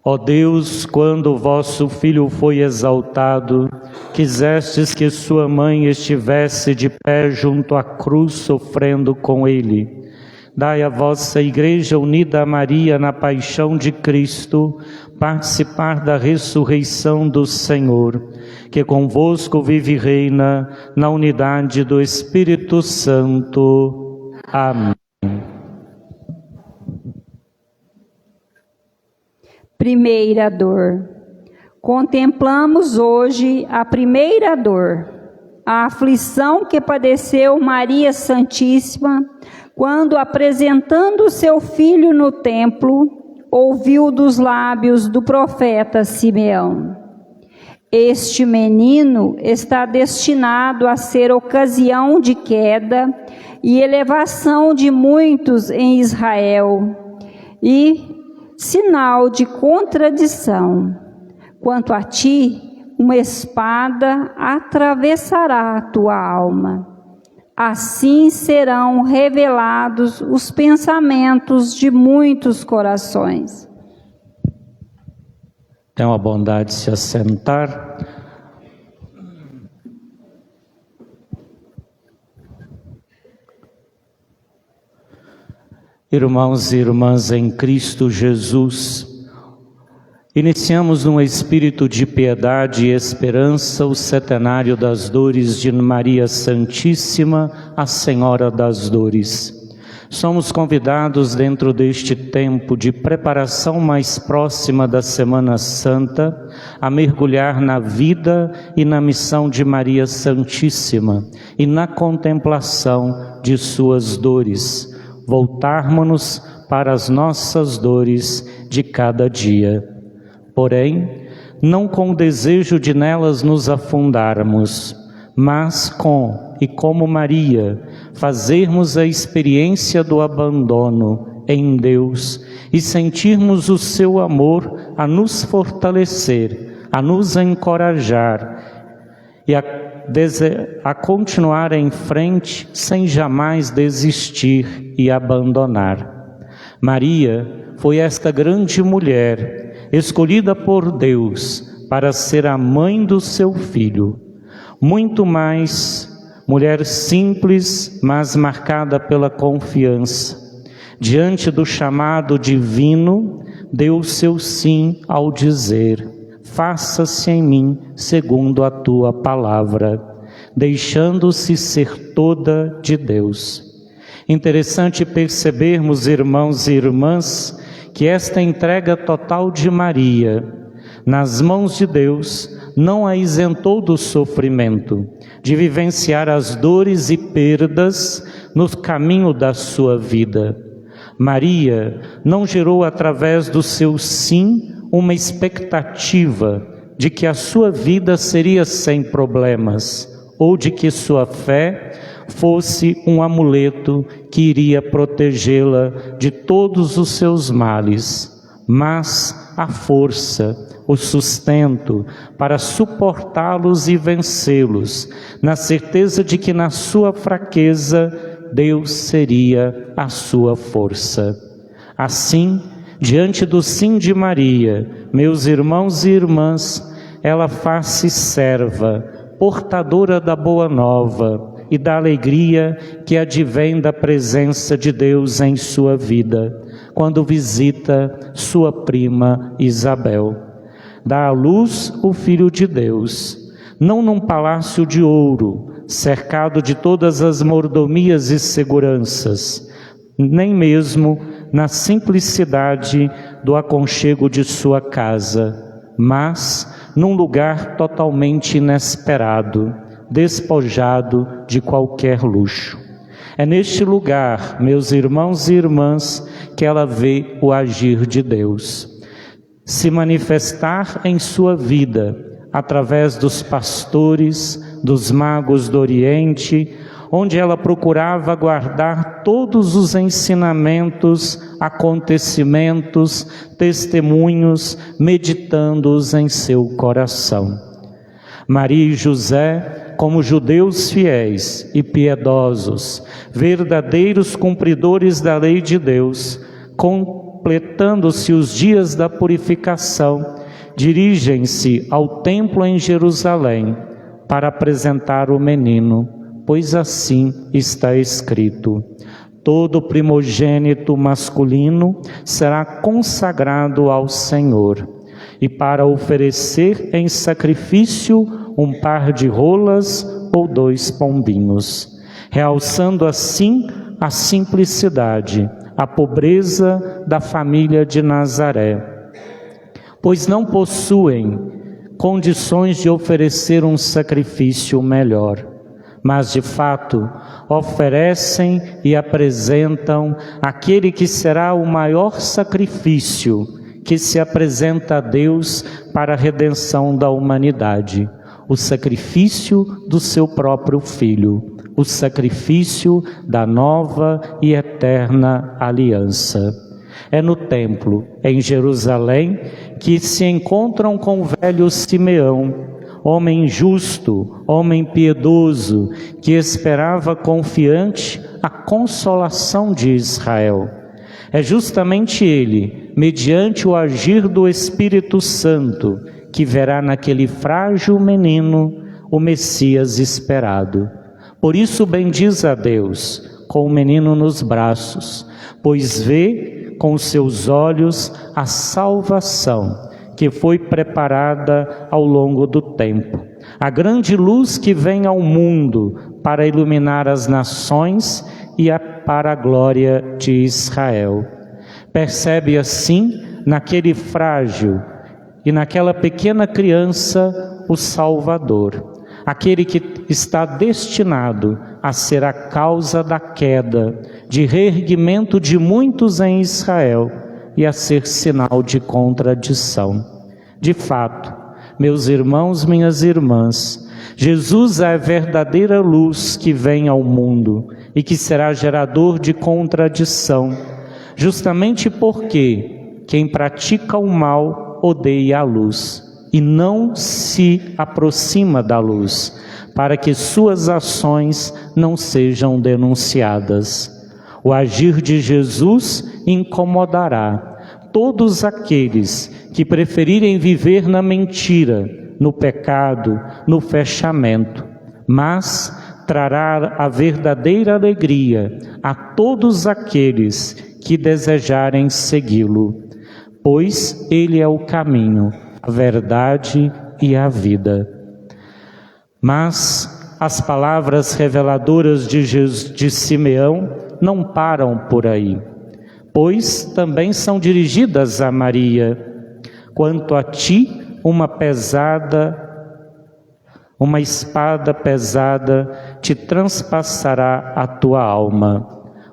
Ó Deus, quando o vosso Filho foi exaltado, quisestes que sua mãe estivesse de pé junto à cruz sofrendo com ele. Dai à vossa Igreja unida a Maria na paixão de Cristo, participar da ressurreição do Senhor, que convosco vive e reina na unidade do Espírito Santo. Amém. Primeira dor. Contemplamos hoje a primeira dor, a aflição que padeceu Maria Santíssima quando, apresentando seu filho no templo, ouviu dos lábios do profeta Simeão: este menino está destinado a ser ocasião de queda e elevação de muitos em Israel, e sinal de contradição. Quanto a ti, uma espada atravessará a tua alma. Assim serão revelados os pensamentos de muitos corações. Tenham a bondade de se assentar. Irmãos e irmãs em Cristo Jesus, iniciamos num espírito de piedade e esperança o Setenário das Dores de Maria Santíssima, a Senhora das Dores. Somos convidados dentro deste tempo de preparação mais próxima da Semana Santa a mergulhar na vida e na missão de Maria Santíssima e na contemplação de suas dores. voltarmos-nos para as nossas dores de cada dia. Porém, não com o desejo de nelas nos afundarmos, mas como Maria, fazermos a experiência do abandono em Deus e sentirmos o seu amor a nos fortalecer, a nos encorajar e a continuar em frente sem jamais desistir e abandonar. Maria foi esta grande mulher, escolhida por Deus para ser a mãe do seu filho. Muito mais, mulher simples, mas marcada pela confiança. Diante do chamado divino, deu seu sim ao dizer: faça-se em mim segundo a tua palavra, deixando-se ser toda de Deus. Interessante percebermos, irmãos e irmãs, que esta entrega total de Maria nas mãos de Deus não a isentou do sofrimento, de vivenciar as dores e perdas no caminho da sua vida. Maria não gerou através do seu sim uma expectativa de que a sua vida seria sem problemas, ou de que sua fé fosse um amuleto que iria protegê-la de todos os seus males, mas a força, o sustento para suportá-los e vencê-los, na certeza de que na sua fraqueza Deus seria a sua força. Assim, diante do sim de Maria, meus irmãos e irmãs, ela faz-se serva, portadora da boa nova e da alegria que advém da presença de Deus em sua vida, quando visita sua prima Isabel. Dá à luz o Filho de Deus, não num palácio de ouro, cercado de todas as mordomias e seguranças, nem mesmo na simplicidade do aconchego de sua casa, mas num lugar totalmente inesperado, despojado de qualquer luxo. É neste lugar, meus irmãos e irmãs, que ela vê o agir de Deus se manifestar em sua vida, através dos pastores, dos magos do Oriente, onde ela procurava guardar todos os ensinamentos, acontecimentos, testemunhos, meditando-os em seu coração. Maria e José, como judeus fiéis e piedosos, verdadeiros cumpridores da lei de Deus, completando-se os dias da purificação, dirigem-se ao templo em Jerusalém para apresentar o menino, pois assim está escrito: todo primogênito masculino será consagrado ao Senhor, e para oferecer em sacrifício um par de rolas ou 2 pombinhos, realçando assim a simplicidade, a pobreza da família de Nazaré, pois não possuem condições de oferecer um sacrifício melhor, mas de fato oferecem e apresentam aquele que será o maior sacrifício que se apresenta a Deus para a redenção da humanidade, o sacrifício do seu próprio Filho, o sacrifício da nova e eterna aliança. É no templo, em Jerusalém, que se encontram com o velho Simeão, homem justo, homem piedoso, que esperava confiante a consolação de Israel. É justamente ele, mediante o agir do Espírito Santo, que verá naquele frágil menino o Messias esperado. Por isso bendiz a Deus com o menino nos braços, pois vê com seus olhos a salvação que foi preparada ao longo do tempo, a grande luz que vem ao mundo para iluminar as nações e para a glória de Israel. Percebe assim, naquele frágil e naquela pequena criança, o Salvador, aquele que está destinado a ser a causa da queda de reerguimento de muitos em Israel e a ser sinal de contradição. De fato, meus irmãos, minhas irmãs, Jesus é a verdadeira luz que vem ao mundo e que será gerador de contradição, justamente porque quem pratica o mal odeia a luz e não se aproxima da luz, para que suas ações não sejam denunciadas. O agir de Jesus incomodará todos aqueles que preferirem viver na mentira, no pecado, no fechamento, mas trará a verdadeira alegria a todos aqueles que desejarem segui-lo, pois Ele é o caminho, a verdade e a vida. Mas as palavras reveladoras de Simeão não param por aí, pois também são dirigidas a Maria. Quanto a ti, uma espada pesada te transpassará a tua alma.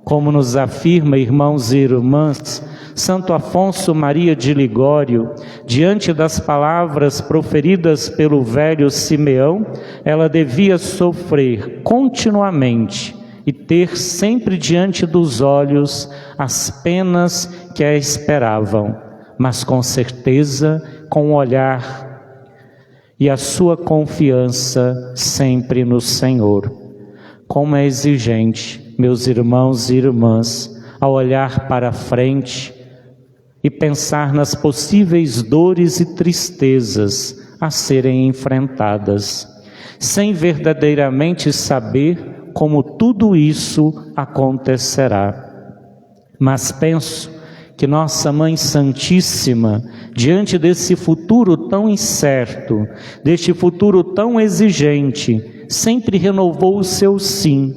Como nos afirma, irmãos e irmãs, Santo Afonso Maria de Ligório, diante das palavras proferidas pelo velho Simeão, ela devia sofrer continuamente e ter sempre diante dos olhos as penas que a esperavam, mas com certeza, com o olhar e a sua confiança sempre no Senhor. Como é exigente, meus irmãos e irmãs, ao olhar para frente e pensar nas possíveis dores e tristezas a serem enfrentadas, sem verdadeiramente saber como tudo isso acontecerá. Mas penso que Nossa Mãe Santíssima, diante desse futuro tão incerto, deste futuro tão exigente, sempre renovou o seu sim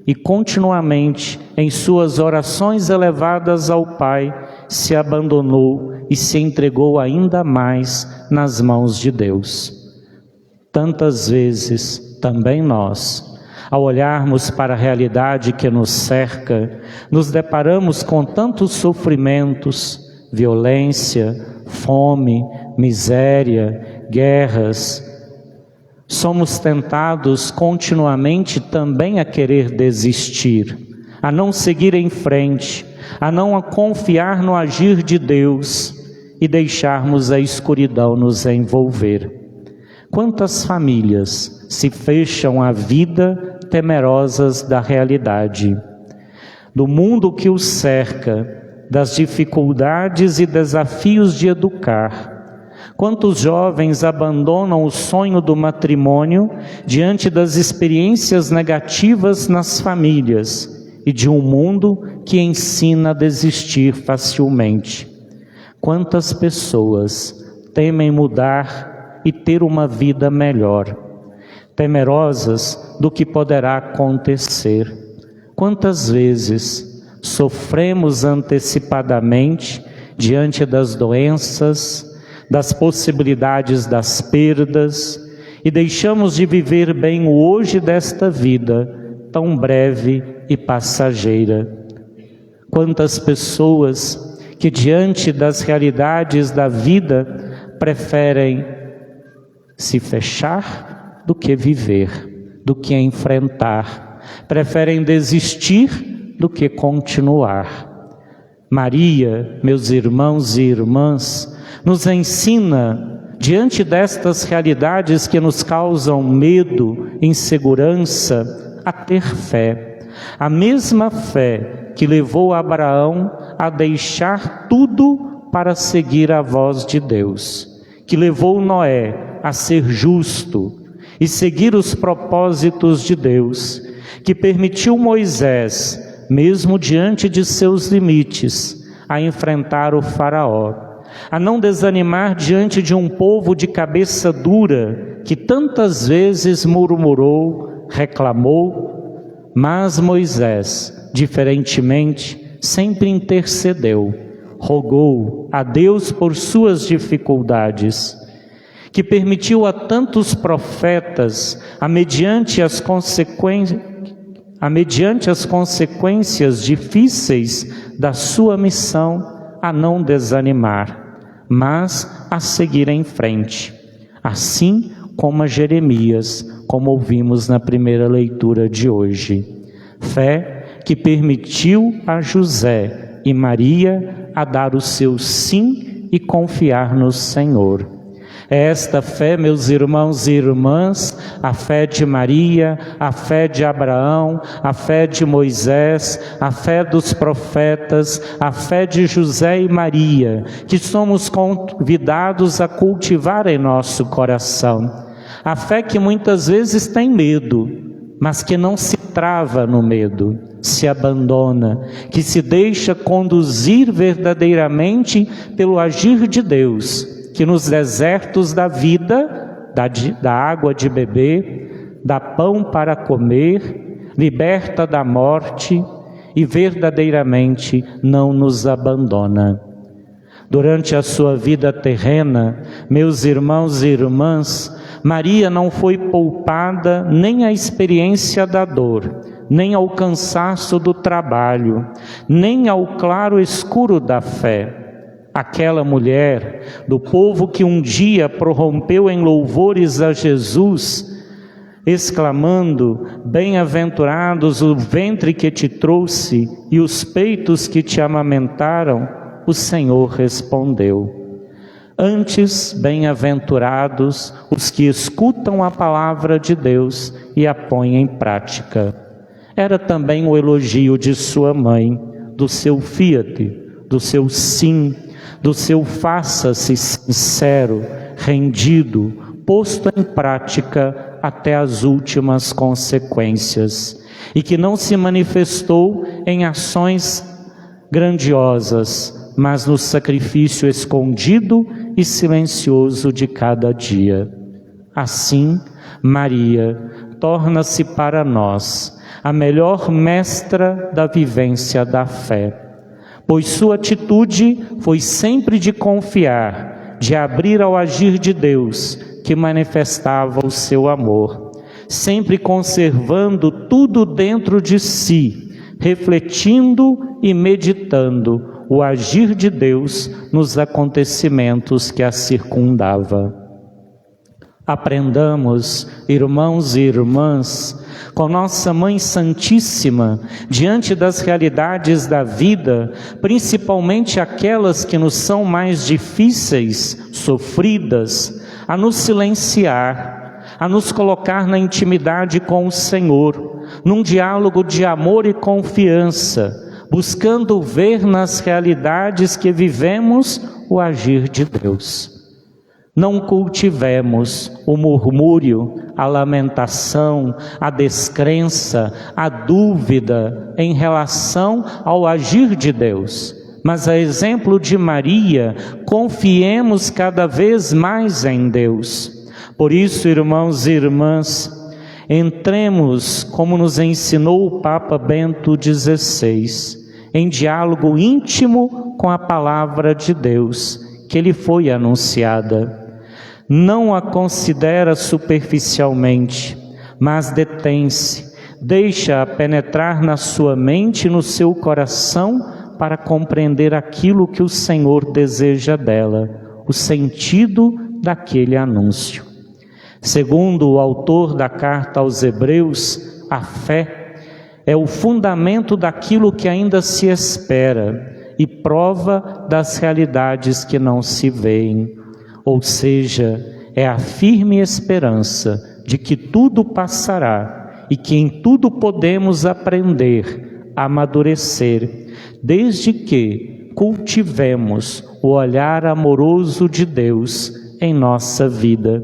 e continuamente, em suas orações elevadas ao Pai, se abandonou e se entregou ainda mais nas mãos de Deus. Tantas vezes, também nós, ao olharmos para a realidade que nos cerca, nos deparamos com tantos sofrimentos, violência, fome, miséria, guerras. Somos tentados continuamente também a querer desistir, a não seguir em frente, a não confiar no agir de Deus e deixarmos a escuridão nos envolver. Quantas famílias se fecham à vida temerosas da realidade, do mundo que os cerca, das dificuldades e desafios de educar. Quantos jovens abandonam o sonho do matrimônio diante das experiências negativas nas famílias e de um mundo que ensina a desistir facilmente. Quantas pessoas temem mudar e ter uma vida melhor, temerosas do que poderá acontecer. Quantas vezes sofremos antecipadamente diante das doenças, das possibilidades das perdas, e deixamos de viver bem o hoje desta vida, tão breve e passageira. Quantas pessoas que diante das realidades da vida preferem se fechar do que viver, do que enfrentar, preferem desistir do que continuar. Maria, meus irmãos e irmãs, nos ensina, diante destas realidades que nos causam medo, insegurança, a ter fé. A mesma fé que levou Abraão a deixar tudo para seguir a voz de Deus, que levou Noé a ser justo e seguir os propósitos de Deus, que permitiu Moisés, mesmo diante de seus limites, a enfrentar o faraó, a não desanimar diante de um povo de cabeça dura, que tantas vezes murmurou, reclamou, mas Moisés, diferentemente, sempre intercedeu, rogou a Deus por suas dificuldades, que permitiu a tantos profetas, mediante mediante as consequências difíceis da sua missão, a não desanimar, mas a seguir em frente, assim como a Jeremias, como ouvimos na primeira leitura de hoje. Fé que permitiu a José e Maria a dar o seu sim e confiar no Senhor. É esta fé, meus irmãos e irmãs, a fé de Maria, a fé de Abraão, a fé de Moisés, a fé dos profetas, a fé de José e Maria, que somos convidados a cultivar em nosso coração. A fé que muitas vezes tem medo, mas que não se trava no medo, se abandona, que se deixa conduzir verdadeiramente pelo agir de Deus, que nos desertos da vida, dá água de beber, dá pão para comer, liberta da morte e verdadeiramente não nos abandona. Durante a sua vida terrena, meus irmãos e irmãs, Maria não foi poupada nem à experiência da dor, nem ao cansaço do trabalho, nem ao claro escuro da fé. Aquela mulher do povo que um dia prorrompeu em louvores a Jesus, exclamando: bem-aventurados o ventre que te trouxe e os peitos que te amamentaram, o Senhor respondeu: antes, bem-aventurados os que escutam a palavra de Deus e a põem em prática. Era também o elogio de sua mãe, do seu fiat, do seu sim, do seu faça-se sincero, rendido, posto em prática até as últimas consequências, e que não se manifestou em ações grandiosas, mas no sacrifício escondido e silencioso de cada dia. Assim, Maria torna-se para nós a melhor mestra da vivência da fé, pois sua atitude foi sempre de confiar, de abrir ao agir de Deus, que manifestava o seu amor, sempre conservando tudo dentro de si, refletindo e meditando o agir de Deus nos acontecimentos que a circundava. Aprendamos, irmãos e irmãs, com nossa Mãe Santíssima, diante das realidades da vida, principalmente aquelas que nos são mais difíceis, sofridas, a nos silenciar, a nos colocar na intimidade com o Senhor, num diálogo de amor e confiança, buscando ver nas realidades que vivemos o agir de Deus. Não cultivemos o murmúrio, a lamentação, a descrença, a dúvida em relação ao agir de Deus, mas a exemplo de Maria, confiemos cada vez mais em Deus. Por isso, irmãos e irmãs, entremos, como nos ensinou o Papa Bento XVI, em diálogo íntimo com a palavra de Deus, que lhe foi anunciada. Não a considera superficialmente, mas detém-se, deixa-a penetrar na sua mente e no seu coração para compreender aquilo que o Senhor deseja dela, o sentido daquele anúncio. Segundo o autor da carta aos Hebreus, a fé é o fundamento daquilo que ainda se espera e prova das realidades que não se veem. Ou seja, é a firme esperança de que tudo passará e que em tudo podemos aprender, amadurecer, desde que cultivemos o olhar amoroso de Deus em nossa vida,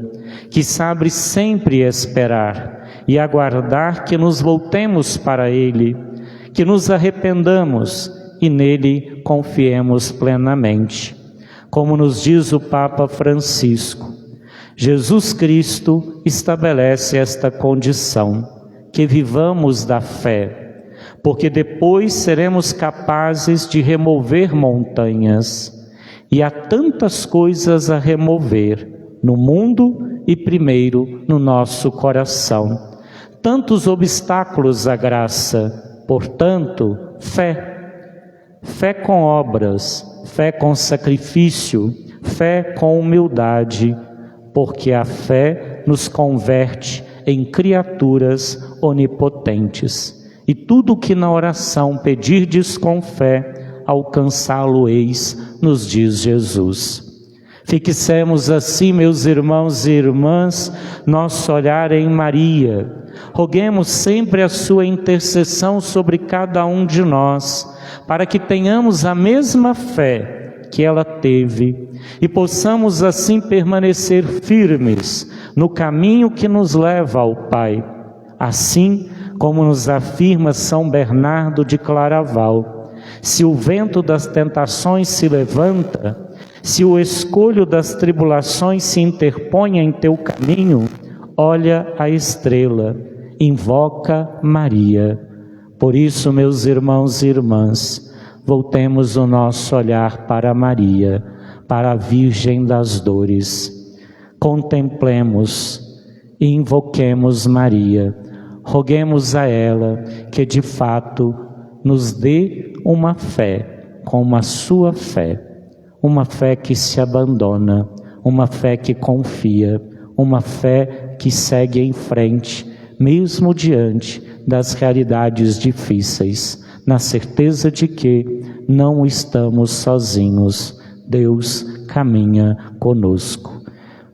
que sabe sempre esperar e aguardar que nos voltemos para Ele, que nos arrependamos e nele confiemos plenamente. Como nos diz o Papa Francisco, Jesus Cristo estabelece esta condição, que vivamos da fé, porque depois seremos capazes de remover montanhas, e há tantas coisas a remover no mundo e primeiro no nosso coração, tantos obstáculos à graça. Portanto, fé. Fé com obras, fé com sacrifício, fé com humildade, porque a fé nos converte em criaturas onipotentes. E tudo que na oração pedirdes com fé, alcançá-lo-eis, nos diz Jesus. Fixemos assim, meus irmãos e irmãs, nosso olhar em Maria. Roguemos sempre a sua intercessão sobre cada um de nós, para que tenhamos a mesma fé que ela teve e possamos assim permanecer firmes no caminho que nos leva ao Pai. Assim como nos afirma São Bernardo de Claraval, se o vento das tentações se levanta, se o escolho das tribulações se interpõe em teu caminho, olha a estrela, invoca Maria. Por isso, meus irmãos e irmãs, voltemos o nosso olhar para Maria, para a Virgem das Dores. Contemplemos e invoquemos Maria. Roguemos a ela que de fato nos dê uma fé como a sua fé. Uma fé que se abandona, uma fé que confia, uma fé que segue em frente, mesmo diante das realidades difíceis, na certeza de que não estamos sozinhos, Deus caminha conosco.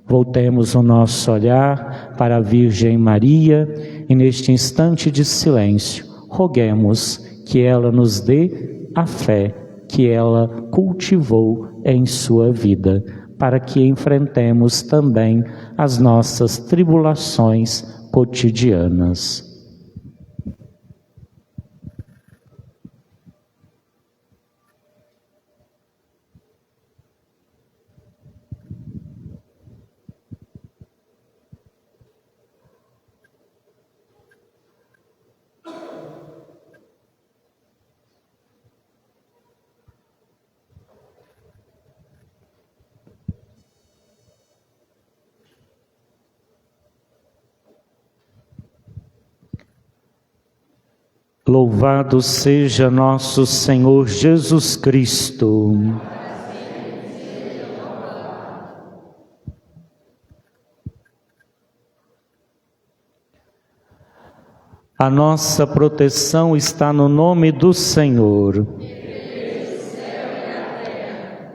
Voltemos o nosso olhar para a Virgem Maria e neste instante de silêncio, roguemos que ela nos dê a fé que ela cultivou em sua vida, para que enfrentemos também as nossas tribulações cotidianas. Louvado seja nosso Senhor Jesus Cristo. A nossa proteção está no nome do Senhor.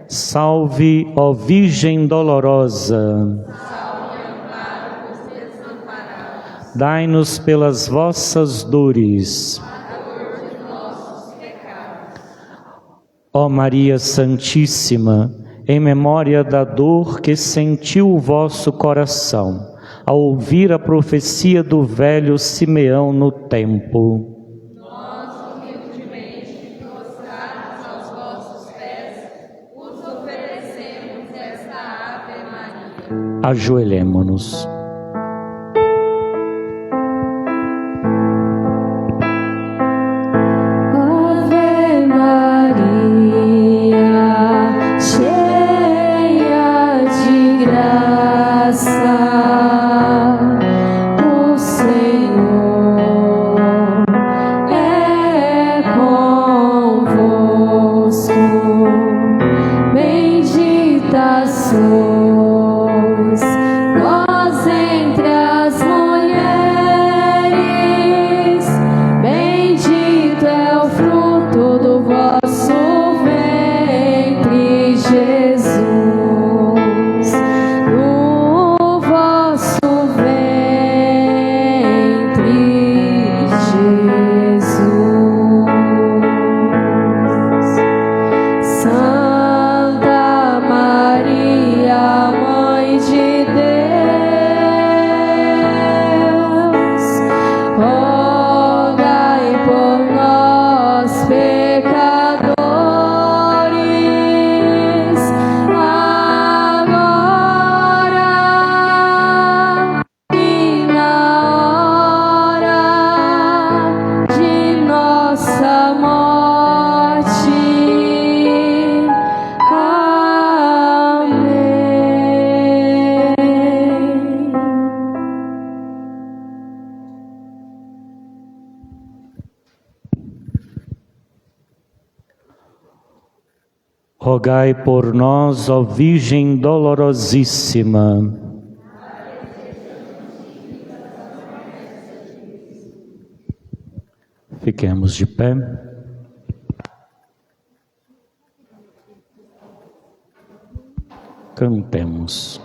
Salve, ó Virgem dolorosa. Dai-nos pelas vossas dores. Ó Maria Santíssima, em memória da dor que sentiu o vosso coração, ao ouvir a profecia do velho Simeão no templo. Nós, humildemente, prostrados aos vossos pés, vos oferecemos esta Ave Maria. Ajoelhemo-nos. Santa Maria, Mãe de Deus, rogai por nós, ó Virgem dolorosíssima. Fiquemos de pé. Cantemos.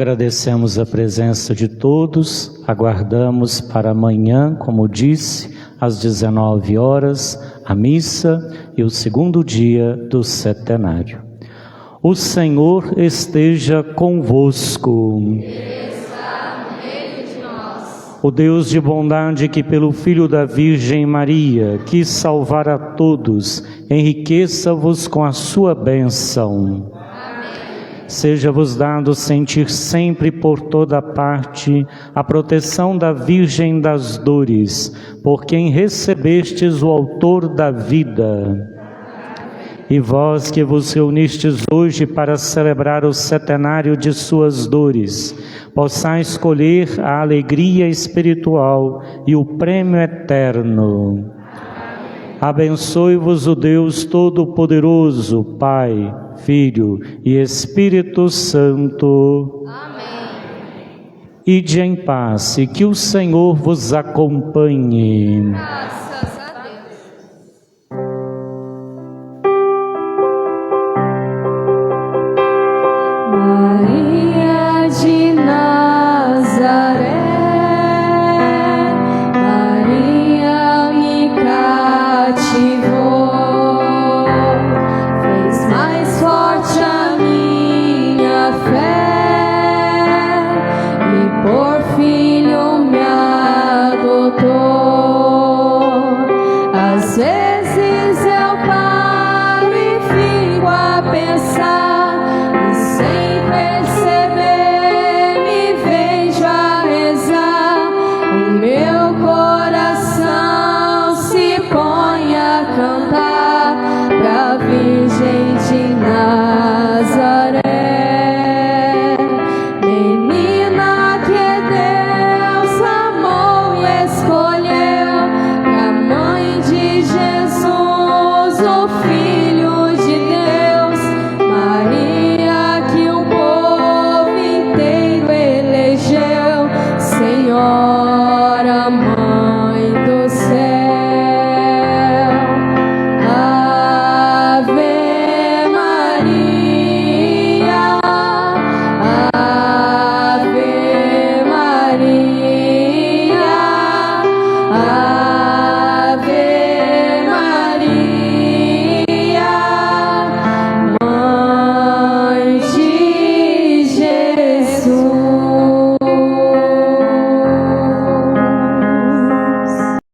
Agradecemos a presença de todos, aguardamos para amanhã, como disse, às 19 horas, a missa e o segundo dia do setenário. O Senhor esteja convosco. O Deus de bondade que pelo Filho da Virgem Maria quis salvar a todos, enriqueça-vos com a sua bênção. Seja-vos dado sentir sempre por toda parte a proteção da Virgem das Dores, por quem recebestes o Autor da vida. E vós que vos reunistes hoje para celebrar o setenário de suas dores, possais escolher a alegria espiritual e o prêmio eterno. Abençoe-vos o Deus Todo-Poderoso, Pai, Filho e Espírito Santo. Amém. Ide em paz e que o Senhor vos acompanhe. Graças a Deus. Maria.